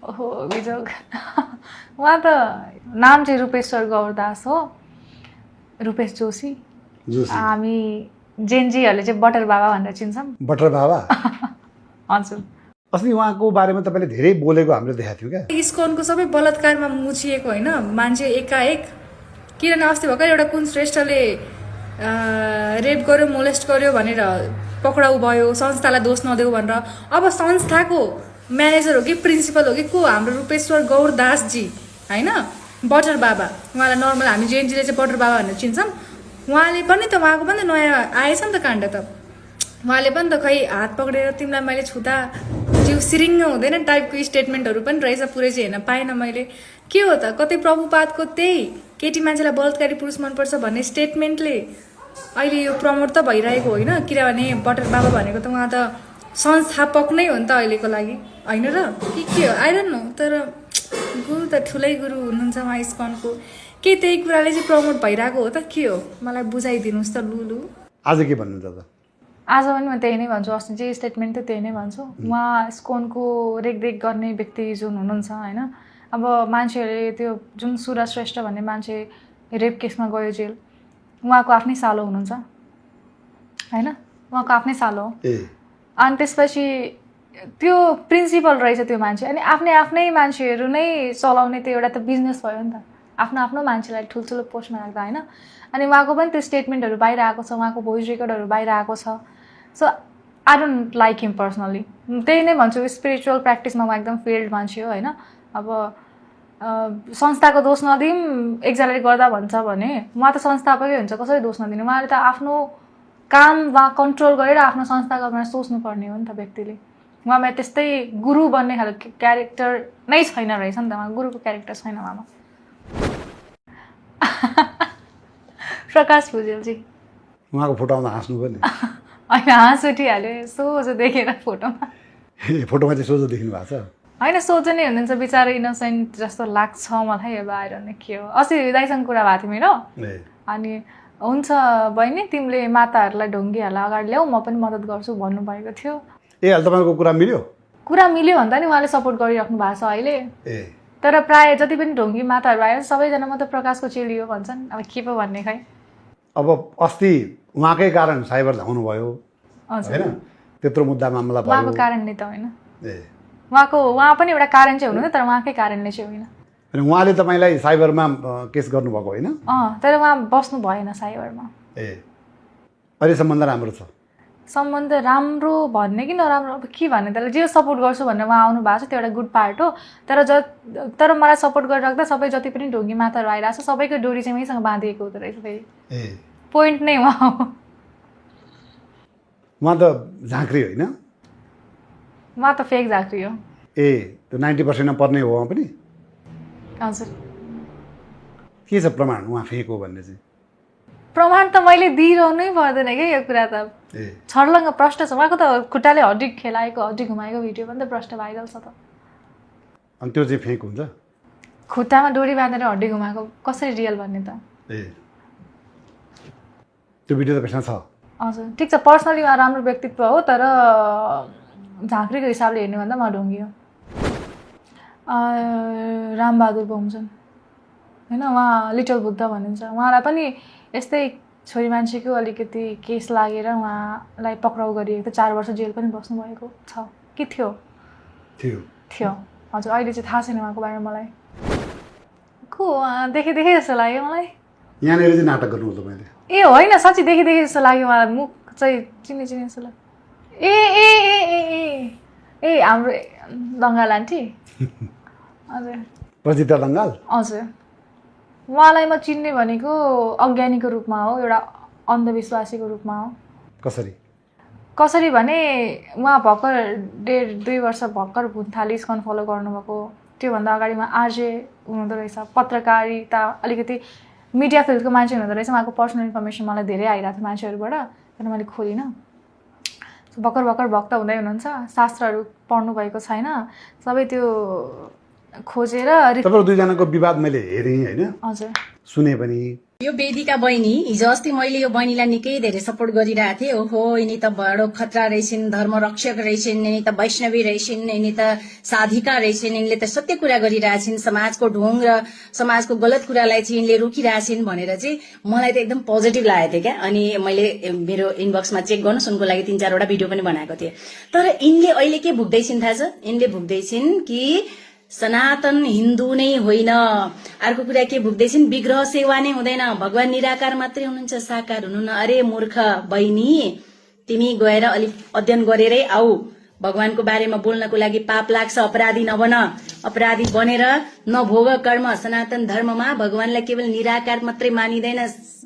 ओहो बिजोग। उहाँ त नाम चाहिँ रूपेश्वर गौरदास हो, रूपेश जोशी। हामी जेनजीहरूले चाहिँ बटर बाबा भनेर चिन्छौँ। बटर बाबा? हजुर। अस्ति उहाँको बारेमा तपाईँले धेरै बोलेको हामीले देखाएको थियौँ क्या। इस्कनको सबै बलात्कारमा मुछिएको होइन मान्छे एकाएक। किनभने अस्ति भर्खर एउटा कुन श्रेष्ठले रेप गर्यो, मोलेस्ट गर्यो भनेर पक्राउ भयो, संस्थालाई दोष नदेऊ भनेर। अब संस्थाको म्यानेजर हो कि प्रिन्सिपल हो कि को? हाम्रो रूपेश्वर गौरदासजी होइन, बटर बाबा। उहाँलाई नर्मल हामी जेएनजीले चाहिँ बटर बाबा भनेर चिन्छौँ। उहाँले पनि त उहाँको पनि त नयाँ आएछ नि त काण्ड त। उहाँले पनि त खै हात पक्रेर तिमीलाई मैले छुँदा जिउ सिरिङ्ग हुँदैन टाइपको स्टेटमेन्टहरू पनि रहेछ। पुरै चाहिँ हेर्न पाएन मैले। के हो त? कतै प्रभुपादको त्यही केटी मान्छेलाई बलात्कारी पुरुष मनपर्छ भन्ने स्टेटमेन्टले अहिले यो प्रमोट त भइरहेको होइन। किनभने बटर बाबा भनेको त उहाँ त संस्थापक नै हो नि त अहिलेको लागि होइन र? के हो आई डोन्ट नो। तर गुरु त ठुलै गुरु हुनुहुन्छ उहाँ इस्कनको। के त्यही कुराले चाहिँ प्रमोट भइरहेको हो त के हो? मलाई बुझाइदिनुहोस् त लुलु। आज के भन्नुहुन्छ त? आज पनि म त्यही नै भन्छु। अस्ति चाहिँ स्टेटमेन्ट त त्यही नै भन्छु। उहाँ इस्कनको रेखदेख गर्ने व्यक्ति जुन हुनुहुन्छ होइन, अब मान्छेहरूले त्यो जुन सुरज श्रेष्ठ भन्ने मान्छे रेप केसमा गयो जेल, उहाँको आफ्नै सालो हुनुहुन्छ होइन, उहाँको आफ्नै सालो हो। अनि त्यसपछि त्यो प्रिन्सिपल रहेछ त्यो मान्छे। अनि आफ्नै मान्छेहरू नै चलाउने त्यो एउटा त बिजनेस भयो नि त, आफ्नो मान्छेलाई ठुल्ठुलो पोस्टमा राख्दा होइन। अनि उहाँको पनि त्यो स्टेटमेन्टहरू बाहिर आएको छ, उहाँको भोइस रेकर्डहरू बाहिर आएको छ। So I don't like him personally. त्यही नै भन्छु, स्पिरिचुअल प्र्याक्टिसमा उहाँ एकदम फेल्ड मान्छे हो होइन। अब संस्थाको दोष नदिउँ, एकजनाले गर्दा भन्छ भने उहाँ त संस्थापकै हुन्छ, कसरी दोष नदिने? उहाँले त आफ्नो काम वा कन्ट्रोल गरेर आफ्नो संस्थाको बारेमा सोच्नुपर्ने हो नि त व्यक्तिले। उहाँमा त्यस्तै गुरु बन्ने खालको क्यारेक्टर नै छैन रहेछ नि त, उहाँ गुरुको क्यारेक्टर छैन उहाँमा। प्रकाश भुजेलजी उहाँको फोटो आउँदा हाँस्नु भयो नि? होइन हाँस उठिहाल्यो सोझो देखेर फोटोमा। फोटोमा चाहिँ सोझो देखिनु भएको छ? होइन सोझो नै हुनुहुन्छ, बिचरा इनोसेन्ट जस्तो लाग्छ मलाई। अब आएर नै के हो, अस्ति दाइसँग कुरा भएको थियो मेरो। अनि हुन्छ बहिनी तिमीले माताहरूलाई ढुङ्गीहरूलाई अगाडि ल्याऊ, म पनि मद्दत गर्छु भन्नुभएको थियो। ए अहिले तपाईँको कुरा मिल्यो? कुरा मिल्यो भन्दा नि उहाँले सपोर्ट गरिराख्नु भएको छ अहिले। तर प्रायः जति पनि ढुङ्गी माताहरू आएर सबैजना म त प्रकाशको चेली हो भन्छन्। अब के पो भन्ने खै। अब अस्ति उहाँकै कारण साइबर धाउनु भयो होइन, त्यत्रो मुद्दा मामला भयो। उहाँको कारणले त होइन, उहाँ पनि एउटा कारण चाहिँ हुनुहुन्थ्यो, तर उहाँकै कारणले चाहिँ होइन। अनि उहाँले तपाईँलाई साइबरमा केस गर्नुभएको होइन? तर उहाँ बस्नु भएन साइबरमा। अहिले सम्बन्ध राम्रो छ? सम्बन्ध राम्रो भन्ने कि नराम्रो अब के भन्ने, त्यसलाई जे सपोर्ट गर्छु भनेर उहाँ आउनु भएको छ त्यो एउटा गुड पार्ट हो। तर मलाई सपोर्ट गरिराख्दा सबै जति पनि ढुङ्गी माताहरू आइरहेको छ सबैको डोरी चाहिँ मैसँग बाँधिएको हुँदो रहेछ। फेरि पोइन्ट नै उहाँ हो। उहाँ त झाँक्री होइन? उहाँ त फेक झाँक्री हो। त्यो 90% पर्ने हो उहाँ पनि? हजुर। के छ प्रमाण उहाँ फेक हो भन्ने चाहिँ? प्रमाण त मैले दिइरहनै पर्दैन क्या यो कुरा त छर्लङ्ग प्रष्ट छ उहाँको त खुट्टाले हड्डी खेलाएको हड्डी घुमाएको भिडियो पनि त प्रष्ट भाइरल छ त अनि त्यो चाहिँ फेक हुन्छ खुट्टामा डोरी बाँधेर हड्डी घुमाएको कसरी रियल भन्ने त त्यो भिडियो त पेसमा छ हजुर ठिक छ पर्सनली उहाँ राम्रो व्यक्तित्व हो तर झाँक्रीको हिसाबले हेर्ने भन्दा उहाँ ढुङ्गी हो रामबहादुर बहुमजन होइन उहाँ लिटल बुद्ध भनिन्छ उहाँलाई पनि यस्तै छोरी मान्छेको अलिकति केस लागेर उहाँलाई पक्राउ गरिएको 4 वर्ष जेल पनि बस्नुभएको छ कि थियो हजुर अहिले चाहिँ थाहा छैन उहाँको बारेमा मलाई को देखेँ जस्तो लाग्यो मलाई यहाँनिर चाहिँ नाटक गर्नु मैले ए होइन साँच्ची देखेँ जस्तो लाग्यो मलाई मुख चाहिँ चिने जस्तो लाग्यो ए हाम्रो दङ्गाल आन्टी हजुर प्रजिता दङ्गाल हजुर उहाँलाई म चिन्ने भनेको अज्ञानीको रूपमा हो एउटा अन्धविश्वासीको रूपमा हो कसरी भने उहाँ भर्खर 1.5-2 वर्ष भर्खर भुन्थाली स्कन फलो गर्नुभएको त्योभन्दा अगाडि उहाँ आरजे हुनुहुँदो रहेछ पत्रकारिता अलिकति मिडिया फिल्डको मान्छे हुनुहुँदो रहेछ उहाँको पर्सनल इन्फर्मेसन मलाई धेरै आइरहेको थियो मान्छेहरूबाट तर मैले खोलिनँ भर्खर भक्त हुँदै हुनुहुन्छ शास्त्रहरू पढ्नु भएको छैन सबै त्यो खोजेर तपाईहरु दुईजनाको विवाद मैले हेरेँ हैन हजुर सुने पनि यो वेदिका बहिनी हिजो अस्ति मैले यो बहिनीलाई निकै धेरै सपोर्ट गरिरहेको थिएँ ओहो यिनी त बडो खतरा रहेछिन् धर्मरक्षक रहेछिन् यिनी त वैष्णवी रहेछिन् यिनी त साधिका रहेछिन् यिनले त सत्य कुरा गरिरहेछिन् समाजको ढोङ र समाजको गलत कुरालाई चाहिँ यिनले रोकिरहेछिन् भनेर चाहिँ मलाई त एकदम पोजिटिभ लागेको थियो क्या अनि मैले मेरो इनबक्समा चेक गर्नु सुनको लागि 3-4 वटा भिडियो पनि बनाएको थिएँ तर यिनले अहिले के भुक्दैछिन् थाहा छ यिनले भुक्दैछिन् कि सनातन हिन्दू नै होइन अर्को कुरा के भुक्दैछिन् विग्रह सेवा नै हुँदैन भगवान निराकार मात्रै हुनुहुन्छ साकार हुनुहुन्न अरे मूर्ख बहिनी तिमी गएर अलि अध्ययन गरेरै आऊ भगवानको बारेमा बोल्नको लागि पाप लाग्छ अपराधी नबन अपराधी बनेर नभोग कर्म सनातन धर्ममा भगवानलाई केवल निराकार मात्रै मानिदैन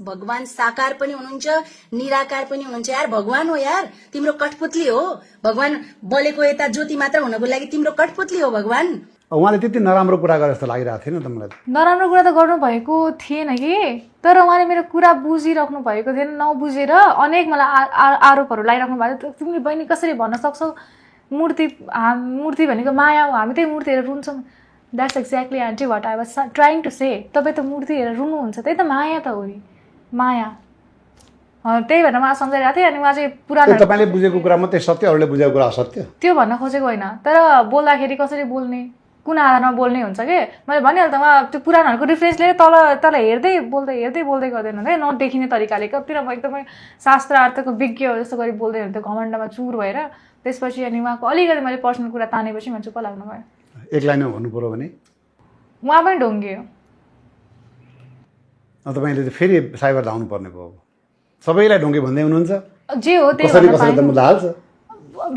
भगवान साकार पनि हुनुहुन्छ निराकार पनि हुनुहुन्छ यार भगवान हो यार तिम्रो कठपुतली हो भगवान बलेको यता ज्योति मात्र हुनको लागि तिम्रो कठपुतली हो भगवान उहाँले त्यति नराम्रो कुरा गरे जस्तो लागिरहेको थिएन त मलाई नराम्रो कुरा त गर्नु भएको थिएन कि तर उहाँले मेरो कुरा बुझिराख्नु भएको थिएन नबुझेर अनेक मलाई आरोपहरू लगाइराख्नु भएको थियो तिमीले बहिनी कसरी भन्न सक्छौ मूर्ति भनेको माया हो हामी त्यही मूर्ति हेरेर रुन्छौँ that's exactly aunty what I was trying to say तपाईँ त मूर्ति हेरेर रुनुहुन्छ त्यही त माया त हो नि माया त्यही भएर मलाई सम्झाइरहेको थिएँ अनि उहाँ चाहिँ पुरानो तपाईँले बुझेको कुरा मात्रै सत्य अरूले बुझेको कुरा असत्य त्यो भन्न खोजेको होइन तर बोल्दाखेरि कसरी बोल्ने कुन आधारमा बोल्ने हुन्छ कि मैले भनिहाल्छु उहाँ त्यो पुरानहरूको रिफरेन्स लिएर तल हेर्दै बोल्दै गर्दैन है नदेखिने तरिकाले कति म एकदमै शास्त्रार्थको विज्ञ जस्तो गरी बोल्दै हुन्थ्यो घमण्डमा चुर भएर त्यसपछि अनि उहाँको अलिकति मैले पर्सनल कुरा तानेपछि म चुप्प लाग्नु भयो एक लाइनमा भन्नु पर्यो भने उहाँ पनि ढुङ्गियो तपाईँले फेरि साइबर धाउनु पर्ने भयो सबैलाई ढुङ्गे भन्दै हुनुहुन्छ जे हो त्यही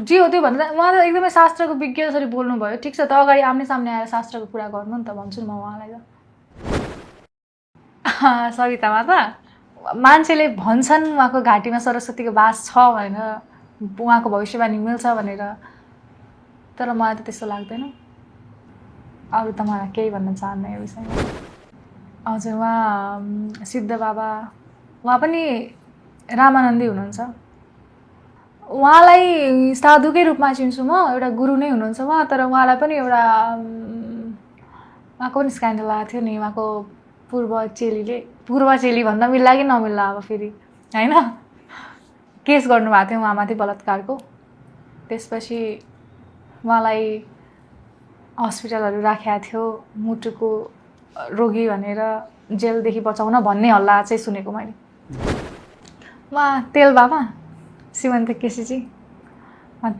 जे हो त्यो भन्दा उहाँ त एकदमै शास्त्रको विज्ञ जसरी बोल्नुभयो ठिक छ त अगाडि आम्ने सामने आएर शास्त्रको कुरा गर्नु नि त भन्छु नि म उहाँलाई त सवितामा त मान्छेले भन्छन् उहाँको घाँटीमा सरस्वतीको बास छ भनेर उहाँको भविष्यवाणी मिल्छ भनेर तर मलाई त त्यस्तो लाग्दैन अरू त मलाई केही भन्न चाहन्न यो विषयमा हजुर उहाँ सिद्ध बाबा उहाँ पनि रामानन्दी हुनुहुन्छ उहाँलाई साधुकै रूपमा चिन्छु म एउटा गुरु नै हुनुहुन्छ उहाँ तर उहाँलाई पनि एउटा उहाँको पनि स्क्यान्डल आएको थियो नि उहाँको पूर्व चेली भन्दा मिल्ला कि नमिल्ला अब फेरि होइन केस गर्नुभएको थियो उहाँमाथि बलात्कारको त्यसपछि उहाँलाई हस्पिटलहरू राखेको थियो मुटुको रोगी भनेर जेलदेखि बचाउन भन्ने हल्ला चाहिँ सुनेको मैले उहाँ तेल बाबा श्रीमन्त केसीजी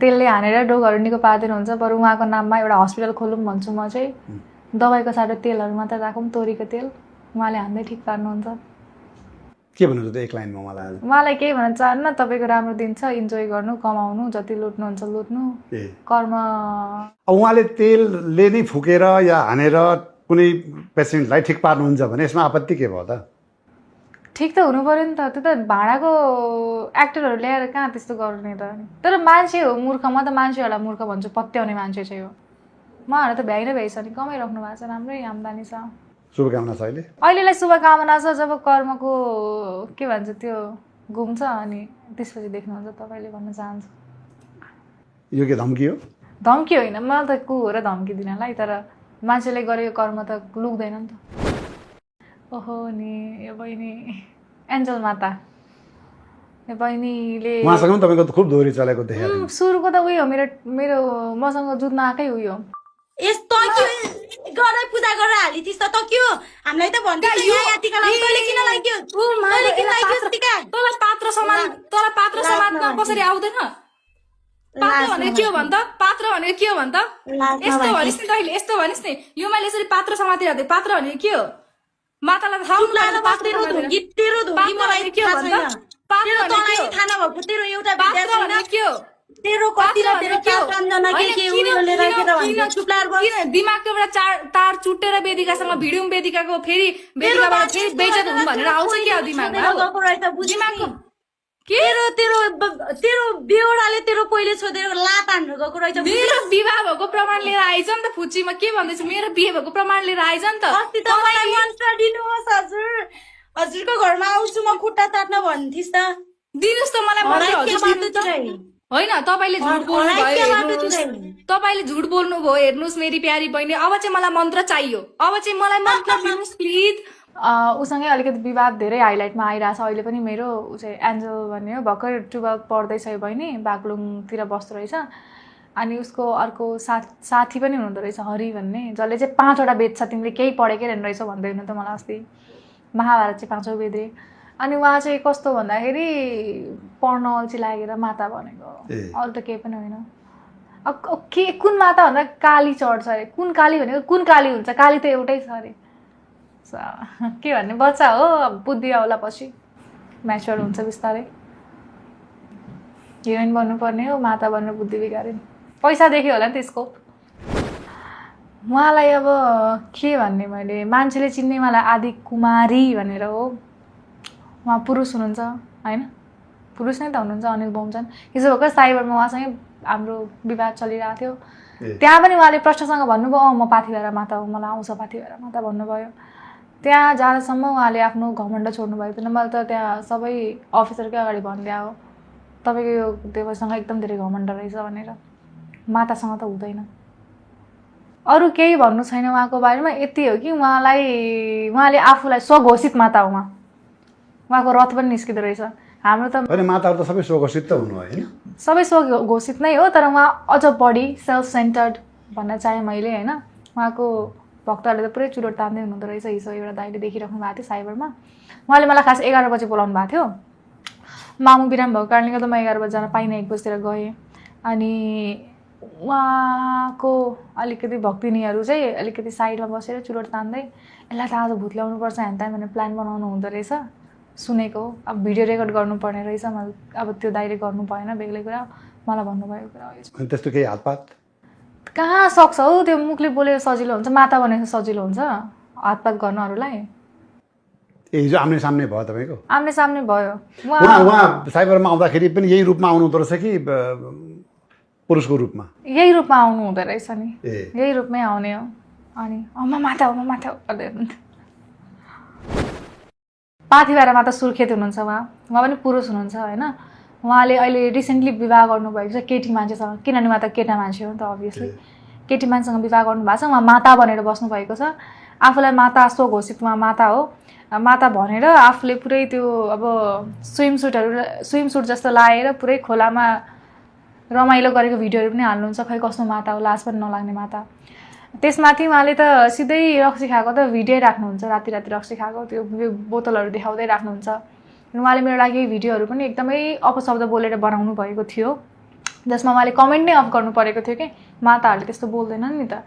तेलले हानेर डोगहरू निको पारिदिनुहुन्छ बरु उहाँको नाममा एउटा हस्पिटल खोलौँ भन्छु म चाहिँ दबाईको साटो तेलहरू मात्र राखौँ तोरीको तेल उहाँले हान्दै ठिक पार्नुहुन्छ के भन्नुहुन्छ त एक लाइनमा उहाँलाई केही भन्न चाहन्न तपाईँको राम्रो दिन छ इन्जोय गर्नु कमाउनु जति लुट्नुहुन्छ लुट्नु कर्म उहाँले तेलले नै फुकेर या हानेर कुनै पेसेन्टलाई ठिक पार्नुहुन्छ भने यसमा आपत्ति के भयो त ठिक त हुनु पऱ्यो नि त त्यो त भाँडाको एक्टरहरू ल्याएर कहाँ त्यस्तो गर्ने त तर मान्छे हो मूर्ख म त मान्छेहरूलाई मूर्ख भन्छु पत्याउने मान्छे चाहिँ हो उहाँहरू त भ्याइ नै भ्याइ छ नि कमाइराख्नु भएको छ राम्रै आम्दानी छ शुभकामना छ अहिले? अहिलेलाई शुभकामना छ, जब कर्मको के भन्छ त्यो घुम्छ अनि त्यसपछि देख्नुहुन्छ तपाईँले भन्न चाहन्छु। यो के धम्की हो? धम्की होइन, मलाई त को हो र धम्की दिनलाई, तर मान्छेले गरेको कर्म त लुक्दैन नि त। ओहो नि यो बहिनी एन्जल माता, यो बहिनीले उहाँसँग पनि तपाईँको खुब दोहोरी चलेको देखेँ। सुरुको त उयो मेरो मसँग जुत्न आएकै उयो। यस्तो के गरे पूजा गरेर हाली थिस् त के हो? हामीलाई त भन्दै यहाँ टिका लगाउँ, तैँले किन लाग्यो? तैँले किन लाग्यो टिका? तँलाई पात्र समात्न कसरी आउँदैन? पात्र भनेको के हो भन् त? पात्र भनेको के हो भन् त? यस्तो भनिस् नि तैँले, यस्तो भनिस् नि, यो मैले यसरी पात्र समातिरहेको थिएँ। पात्र भनेको के हो? मातालाई थाहा तेरो धुङ्गी मलाई के हो भन्छ? तेरो तँलाई थाहा नभएको तेरो एउटा विद्या छैन? के हो? तेरो कति र तेरो के सम्झना के उयोले राखेर भन्छ चुप्लाएर बस। दिमागको एउटा तार चुट्टेर वेदिकासँग भिडियो वेदिकाको फेरि वेदिकाबाट फेरि बेइज्जत हुनु भनेर आउँछ क्या दिमागमा? गएको रहेछ दिमागको तेरो बेहोराले तेरो पहिले छोडेर लात हान्नु गएको रहेछ। मेरो विवाह भएको प्रमाण लिएर आइज नि त फुच्चीमा। के भन्दैछु? मेरो बिहे भएको प्रमाण लिएर आइज नि त। अस्ति त मलाई मन्त्र दिनुहोस् हजुर, हजुरको घरमा आउँछु म खुट्टा ताट्न भन्थिस् त। दिनुहोस् त मलाई मन्त्र। होइन तपाईँले झुट बोल्नुभयो, तपाईँले झुट बोल्नुभयो। हेर्नुहोस् मेरी प्यारी बहिनी, अब चाहिँ मलाई मन्त्र चाहियो, अब चाहिँ मलाई मन्त्र दिनुहोस् प्लिज। उसँगै अलिकति विवाद धेरै हाइलाइटमा आइरहेछ अहिले पनि। मेरो ऊ चाहिँ एन्जल भन्ने हो, भर्खर 12 पढ्दैछ यो बहिनी, बागलुङतिर बस्दो रहेछ। अनि उसको अर्को साथी पनि हुनुहुँदो रहेछ हरि भन्ने, जसले चाहिँ 5वटा वेद छ, तिमीले केही पढेकै रहेन रहेछ भन्दै हुनु त मलाई अस्ति। महाभारत चाहिँ 5औँ वेद रे। अनि उहाँ चाहिँ कस्तो भन्दाखेरि पढ्न अल्छी लागेर माता भनेको, अरू त केही पनि होइन। के कुन माता भन्दा काली चढ्छ अरे। कुन काली भनेको कुन काली हुन्छ? काली त एउटै छ अरे। के भन्ने, बच्चा हो, बुद्धि आउला पछि म्याच्योर हुन्छ बिस्तारै। हिरोइन बन्नुपर्ने हो, माता बन्नु बुद्धि बिगार्यो। पैसा देख्यो होला नि त्यसको। उहाँलाई अब के भन्ने, मैले मान्छेले चिन्ने मलाई आदि कुमारी भनेर हो। उहाँ पुरुष हुनुहुन्छ होइन, पुरुष नै त हुनुहुन्छ, अनिल बोमचन। हिजो भर्खर साइबरमा उहाँसँगै हाम्रो विवाद चलिरहेको थियो। त्यहाँ पनि उहाँले प्रश्नसँग भन्नुभयो, म पाथिभरा माता हो, मलाई आउँछ पाथिभरा माता भन्नुभयो। त्यहाँ जाँदासम्म उहाँले आफ्नो घमण्ड छोड्नु भएको थिएन। मैले त त्यहाँ सबै अफिसरकै अगाडि भनिदिया हो, तपाईँको यो देवसँग एकदम धेरै घमण्ड रहेछ भनेर। मातासँग त हुँदैन। अरू केही भन्नु छैन उहाँको बारेमा। यति हो कि उहाँले आफूलाई स्वघोषित माता हो। उहाँको रथ पनि निस्किँदो रहेछ। हाम्रो त होइन, माताहरू त सबै स्वघोषित त हुनु होइन, सबै स्वघोषित नै हो, तर उहाँ अझ बढी सेल्फ सेन्टर्ड भन्न चाहेँ मैले होइन। उहाँको भक्तहरूले त पुरै चुरोट तान्दै हुनुहुँदो रहेछ। हिजो एउटा दाइले देखिराख्नु भएको थियो साइबरमा। उहाँले मलाई खास 11 बजी बोलाउनु भएको थियो। मामु बिराम भएको कारणले गर्दा म 11 बजी जान पाइनँ, 1 बजीतिर गएँ। अनि उहाँको अलिकति भक्तिनीहरू चाहिँ अलिकति साइडमा बसेर चुरोट तान्दै यसलाई त आज भूत ल्याउनुपर्छ हेन त्यहाँ भनेर प्लान बनाउनु हुँदो रहेछ। सुनेको, अब भिडियो रेकर्ड गर्नुपर्ने रहेछ। मैले अब त्यो दाइले गर्नु भएन, बेग्लै कुरा मलाई भन्नुभएको कुरा हो। त्यस्तो केही हातपात कहाँ सक्छ हौ? त्यो मुखले बोलेर सजिलो हुन्छ, माता भनेको सजिलो हुन्छ हातपात गर्नु अरूलाई? हिजो आम्ने सामने भयो तपाईँको? आम्ने सामने भयो। उहाँ साइबरमा आउँदाखेरि पनि यही रूपमा आउनु हुँदो रहेछ कि पुरुषको रूपमा? यही रूपमा आउनु हुँदो रहेछ नि, यही रूपमै आउने हो। अनि म माता हो गर्दै हुनुहुन्थ्यो। पाथिभरा माता सुर्खेत हुनुहुन्छ उहाँ पनि पुरुष हुनुहुन्छ होइन। उहाँले अहिले रिसेन्टली विवाह गर्नुभएको छ केटी मान्छेसँग, किनभने उहाँ त केटा मान्छे हो नि त, अभियसली केटी मान्छेसँग विवाह गर्नुभएको छ। उहाँ माता भनेर बस्नुभएको छ। आफूलाई माता स्वघोषित उहाँ माता हो। माता भनेर आफूले पुरै त्यो अब स्विमसुट जस्तो लाएर पुरै खोलामा रमाइलो गरेको भिडियोहरू पनि हाल्नुहुन्छ। खै कस्तो माता हो, लाज पनि नलाग्ने माता। त्यसमाथि उहाँले त सिधै रक्सी खाएको त भिडियो राख्नुहुन्छ, राति रक्सी खाएको त्यो बोतलहरू देखाउँदै राख्नुहुन्छ। उहाँले मेरो लागि भिडियोहरू पनि एकदमै अपशब्द बोलेर बनाउनु भएको थियो, जसमा उहाँले कमेन्ट नै अफ गर्नु परेको थियो कि माताहरूले त्यस्तो बोल्दैनन् नि त।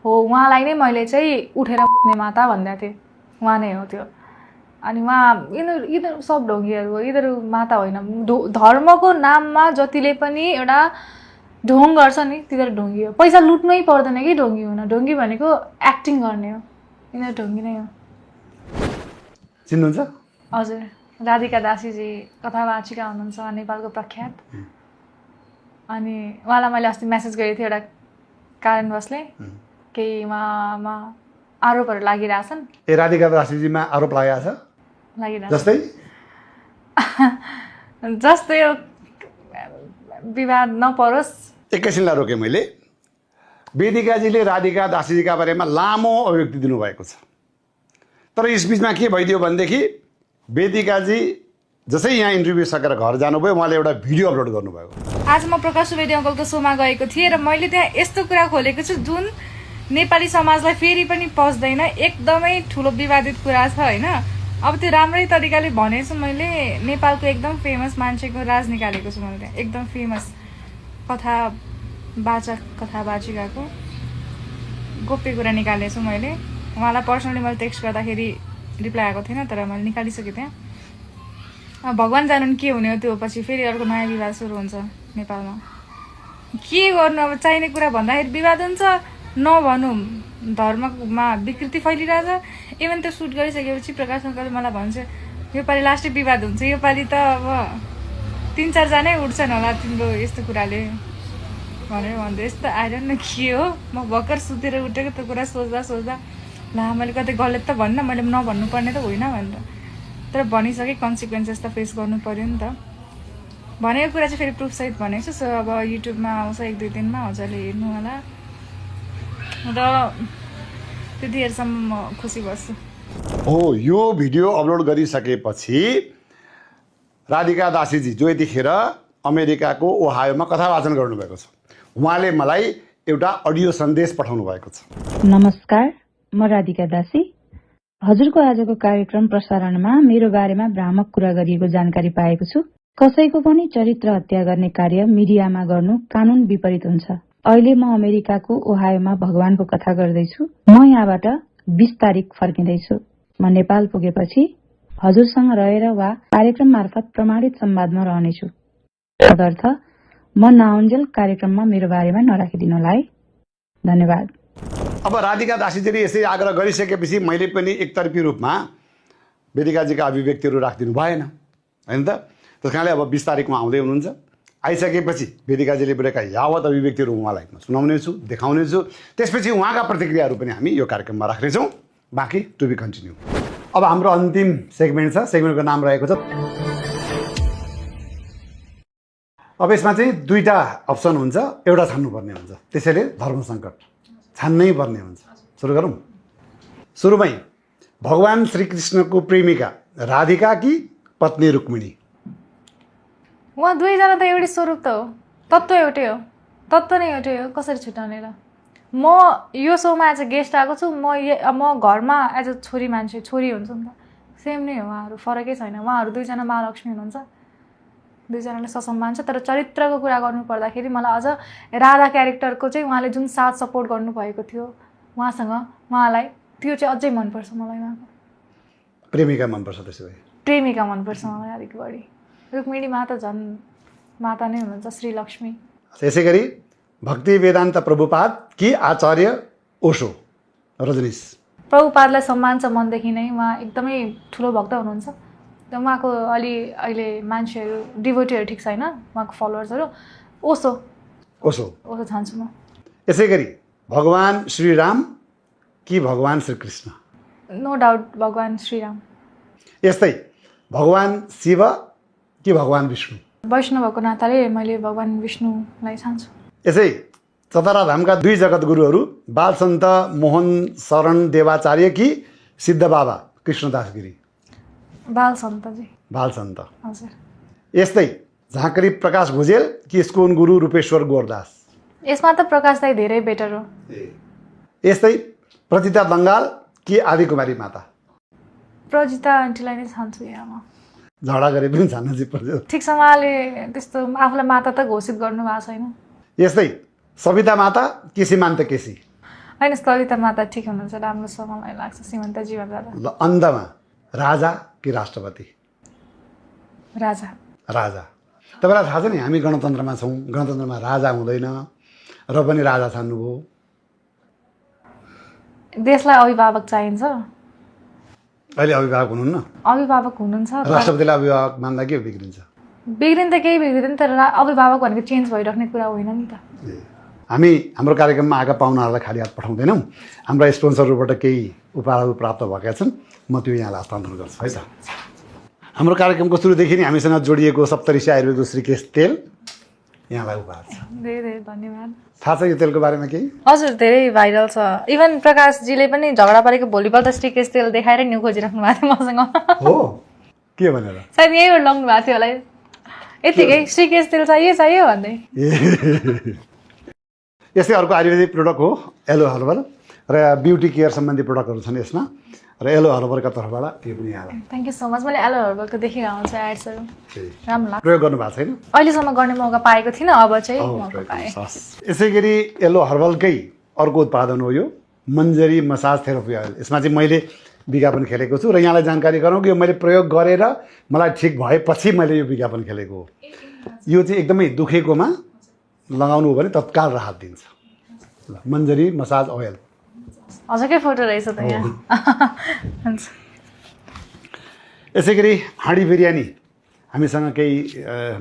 हो, उहाँलाई नै मैले चाहिँ उठेर उठ्ने माता भन्दै थिएँ, उहाँ नै हो त्यो। अनि उहाँ यिनीहरू सब ढोङ्गीहरू हो, यिनीहरू माता होइन। धर्मको नाममा जतिले पनि एउटा ढोङ गर्छ नि तिनीहरू ढोङ्गी हो। पैसा लुट्नै पर्दैन कि ढोङ्गी हुन। ढोङ्गी भनेको एक्टिङ गर्ने हो, यिनीहरू ढोङ्गी नै हो। चिन्नुहुन्छ? हजुर, राधिका दासीजी कथावाचिका हुनुहुन्छ नेपालको प्रख्यात। अनि उहाँलाई मैले अस्ति मेसेज गरेको थिएँ एउटा कारणवशले, केही उहाँमा आरोपहरू लागिरहेछन् ए राधिका दासीजीमा आरोप लागेको छ लागिरहेछ जस्तै जस्तै यो विवाद नपरोस् एकैछिनलाई रोकेँ मैले वेदिकाजीले राधिका दासीजीका बारेमा लामो अभिव्यक्ति दिनुभएको छ तर यसबिचमा के भइदियो भनेदेखि वेदिकाजी जसै यहाँ इन्टरभ्यू सकेर घर जानुभयो उहाँले एउटा भिडियो अपलोड गर्नुभयो आज म प्रकाश सुवेदी अङ्कलको सोमा गएको थिएँ र मैले त्यहाँ यस्तो कुरा खोलेको छु जुन नेपाली समाजलाई फेरि पनि पस्दैन एकदमै ठुलो विवादित कुरा छ होइन अब त्यो राम्रै तरिकाले भनेको छु मैले नेपालको एकदम फेमस मान्छेको राज निकालेको छु मैले त्यहाँ एकदम फेमस कथावाचिकाको गोप्य कुरा निकालेको छु मैले उहाँलाई पर्सनली मैले टेक्स्ट गर्दाखेरि रिप्लाई आएको थिएन तर मैले निकालिसकेँ त्यहाँ अब भगवान् जानुन् के हुने हो त्यो पछि फेरि अर्को नयाँ विवाद सुरु हुन्छ नेपालमा के गर्नु अब चाहिने कुरा भन्दाखेरि विवाद हुन्छ नभनौँ धर्ममा विकृति फैलिरहेछ इभन त्यो सुट गरिसकेपछि प्रकाश अङ्कलले मलाई भन्छ योपालि लास्टै विवाद हुन्छ योपालि त अब 3-4 उठ्छन् होला तिम्रो यस्तो कुराले भनेर भन्दै यस्तो आइरहनु न के हो म भर्खर सुतेर उठेको त्यो कुरा सोच्दा ला मैले कतै गलत त भन्न मैले नभन्नु पर्ने त होइन भनेर तर भनिसकेँ कन्सिक्वेन्सेस त फेस गर्नु पर्यो नि त भनेको कुरा चाहिँ फेरि प्रुफसहित भनेको छु सो अब युट्युबमा आउँछ 1-2 दिनमा हजुरले हेर्नु होला र त्यतिखेरसम्म म खुसी बस्छु हो यो भिडियो अपलोड गरिसकेपछि राधिका दासीजी जो यतिखेर अमेरिकाको ओहायोमा कथावाचन गर्नुभएको छ उहाँले मलाई एउटा अडियो सन्देश पठाउनु भएको छ नमस्कार म राधिका दासी हजुरको आजको कार्यक्रम प्रसारणमा मेरो बारेमा भ्रामक कुरा गरिएको जानकारी पाएको छु कसैको पनि चरित्र हत्या गर्ने कार्य मिडियामा गर्नु कानून विपरीत हुन्छ अहिले म अमेरिकाको ओहायोमा भगवानको कथा गर्दैछु म यहाँबाट 20 तारिक फर्किँदैछु म नेपाल पुगेपछि हजुरसँग रहेर वा कार्यक्रम मार्फत प्रमाणित संवादमा रहनेछु तदर्थ म नआउन्जेल कार्यक्रममा मेरो बारेमा नराखिदिनुलाई धन्यवाद अब राधिका दासीजीले यसरी आग्रह गरिसकेपछि मैले पनि एकतर्फी रूपमा वेदिकाजीका अभिव्यक्तिहरू राखिदिनु भएन होइन त त्यस कारणले अब 20 तारिकमा आउँदै हुनुहुन्छ आइसकेपछि वेदिकाजीले बोलेका यावत अभिव्यक्तिहरू उहाँलाई म सुनाउनेछु देखाउनेछु त्यसपछि उहाँका प्रतिक्रियाहरू पनि हामी यो कार्यक्रममा राख्नेछौँ बाँकी टु बी कन्टिन्यू अब हाम्रो अन्तिम सेगमेन्ट छ सेगमेन्टको नाम रहेको छ अब यसमा चाहिँ 2टा अप्सन हुन्छ एउटा छान्नुपर्ने हुन्छ त्यसैले धर्म सङ्कट छान्नै पर्ने हुन्छ सुरु गरौँ सुरुमै भगवान् श्रीकृष्णको प्रेमिका राधिका कि पत्नी रुक्मिणी उहाँ दुवैजना त एउटै स्वरूप त हो तत्त्व एउटै हो तत्त्व नै एउटै हो कसरी छुट्याउने र म यो सोमा एज अ गेस्ट आएको छु म घरमा एज अ छोरी मान्छे छोरी हुन्छ नि त सेम नै हो उहाँहरू फरकै छैन उहाँहरू दुईजना महालक्ष्मी हुनुहुन्छ दुईजनाले ससम्मान छ तर चरित्रको कुरा गर्नु पर्दाखेरि मलाई अझ राधा क्यारेक्टरको चाहिँ उहाँले जुन साथ सपोर्ट गर्नुभएको थियो उहाँसँग उहाँलाई त्यो चाहिँ अझै मनपर्छ मलाई उहाँको प्रेमिका मनपर्छ त्यसो भए प्रेमिका मनपर्छ मलाई अलिक बढी रुक्मिणी माता झन् माता नै हुनुहुन्छ श्रीलक्ष्मी त्यसै गरी भक्ति वेदान्त प्रभुपाद कि आचार्य ओशो रजनीश प्रभुपादलाई सम्मान छ मनदेखि नै उहाँ एकदमै ठुलो भक्त हुनुहुन्छ उहाँको अहिले मान्छेहरू डिभोटीहरू ठिक छैन उहाँको फलोवर्सहरू ओशो छान्छु म यसै गरी भगवान् श्रीराम कि भगवान् श्रीकृष्ण नो डाउट भगवान् श्रीराम यस्तै भगवान् शिव कि भगवान् विष्णु वैष्णव भएको नाताले मैले भगवान् विष्णुलाई छान्छु यसै चतराधामका 2 जगतगुरुहरू बालसन्त मोहन शरण देवाचार्य कि सिद्ध बाबा कृष्णदास गिरी बालसन्तजी बालसन्त हजुर यस्तै झाँक्री प्रकाश भुजेल कि स्कोन गुरु रूपेश्वर गोरदास यसमा त प्रकाश दाई धेरै बेटर हो यस्तै प्रतिता बङ्गाल कि आदिकुमारी माता प्रजिता आन्टीलाई नै छान्छु यहाँ म झगडा गरे पनि छान्न चाहिँ पर्छ ठिकसँगले त्यस्तो आफूलाई माता त घोषित गर्नु भएको छैन यस्तै सविता माता कि सीमान्त केसी होइन सविता माता ठिक हुनुहुन्छ राम्रो छ मलाई लाग्छ सीमान्तजी भन्दा ल अन्तमा राजा कि राष्ट्रपति राजा तपाईँलाई थाहा छ नि हामी गणतन्त्रमा छौँ गणतन्त्रमा राजा हुँदैन र पनि राजा छान्नुभयो देशलाई अभिभावक चाहिन्छ अहिले अभिभावक हुनुहुन्न अभिभावक हुनुहुन्छ राष्ट्रपतिलाई अभिभावक मान्दा के बिग्रिन्छ बिग्रिन त केही बिग्रिँदैन तर अभिभावक भनेको चेन्ज भइराख्ने कुरा होइन नि त हामी हाम्रो कार्यक्रममा आएका पाहुनाहरूलाई खाली हात पठाउँदैनौँ। हाम्रा स्पोन्सरहरूबाट केही उपहारहरू प्राप्त भएका छन्, म त्यो यहाँलाई हस्तान्तरण गर्छु है त। हाम्रो कार्यक्रमको सुरुदेखि नै हामीसँग जोडिएको सप्तऋषि आयुर्वेद श्रीकेश तेल यहाँलाई उपहार छ। धेरै धेरै धन्यवाद। थाहा छ यो तेलको बारेमा केही? हजुर, धेरै भाइरल छ। इभन प्रकाशजीले पनि झगडा परेको भोलिपल्ट श्रीकेश तेल देखाएर न्यु खोजिराख्नु भएको थियो मसँग। हो, के भनेर? सायद यहीँबाट लग्नु भएको थियो होला, यतिकै श्रीकेश तेल चाहियो भन्दै। यस्तै अर्को आयुर्वेदिक प्रडक्ट हो एलो हर्बल, र ब्युटी केयर सम्बन्धी प्रडक्टहरू छन् यसमा, र एलो हर्बलका तर्फबाट यो पनि यहाँलाई। Thank you so much. मैले एलो हर्बलको देखिरहेको छु एड्सहरू, राम्रो लाग्छ। प्रयोग गर्नु भएको छैन? अहिलेसम्म गर्ने मौका पाएको थिइनँ, अब चाहिँ मौका पाएँ। यसै गरी एलो हर्बलकै अर्को उत्पादन हो यो मन्जरी मसाज थेरापी अयल। यसमा चाहिँ मैले विज्ञापन खेलेको छु, र यहाँलाई जानकारी गराउँ कि यो मैले प्रयोग गरेर मलाई ठिक भएपछि मैले यो विज्ञापन खेलेको हो। यो चाहिँ एकदमै दुखेकोमा लगाउनु हो भने तत्काल राहत दिन्छ। ल, मन्जरी मसाज ओयल। हजुरकै फोटो रहेछ त यहाँ। हुन्छ। यसै गरी हाँडी बिरयानी हामीसँग केही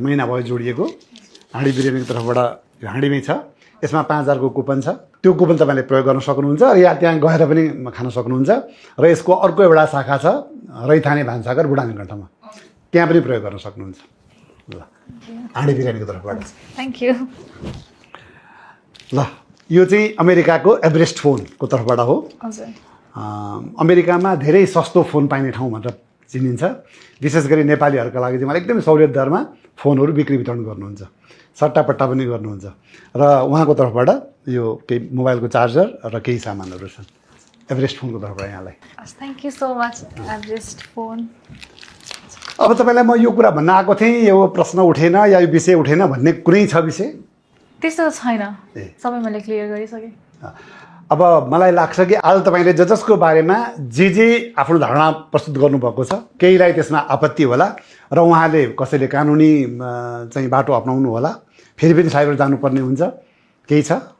महिना भयो जोडिएको। हाँडी बिरयानीको तर्फबाट यो हाँडीमै छ, यसमा 5000को कुपन छ। त्यो कुपन तपाईँले प्रयोग गर्न सक्नुहुन्छ, र या त्यहाँ गएर पनि खान सक्नुहुन्छ। र यसको अर्को एउटा शाखा छ रैथाने भान्साघर बुढानीकण्ठमा, त्यहाँ पनि प्रयोग गर्न सक्नुहुन्छ। ल, हाँडी बिरयानीको तर्फबाट थ्याङ्क यू। ल, यो चाहिँ अमेरिकाको एभरेस्ट फोनको तर्फबाट हो। हजुर। अमेरिकामा धेरै सस्तो फोन पाइने ठाउँ भनेर चिनिन्छ। विशेष गरी नेपालीहरूका लागि चाहिँ मलाई एकदमै सहुलियत दरमा फोनहरू बिक्री वितरण गर्नुहुन्छ, सट्टापट्टा पनि गर्नुहुन्छ। र उहाँको तर्फबाट यो केही मोबाइलको चार्जर र केही सामानहरू छन् एभरेस्ट फोनको तर्फबाट यहाँलाई। Thank you so much Everest phone. अब तपाईँलाई म यो कुरा भन्न आएको थिएँ, यो प्रश्न उठेन या यो विषय उठेन भन्ने कुनै छ विषय? त्यस्तो त छैन, सबै मैले क्लियर गरिसकेँ। अब मलाई लाग्छ कि आज तपाईँले जसको बारेमा जे आफ्नो धारणा प्रस्तुत गर्नुभएको छ, केहीलाई त्यसमा आपत्ति होला र उहाँले कसैले कानुनी चाहिँ बाटो अप्नाउनु होला, फेरि पनि साइबर जानुपर्ने हुन्छ, केही छ?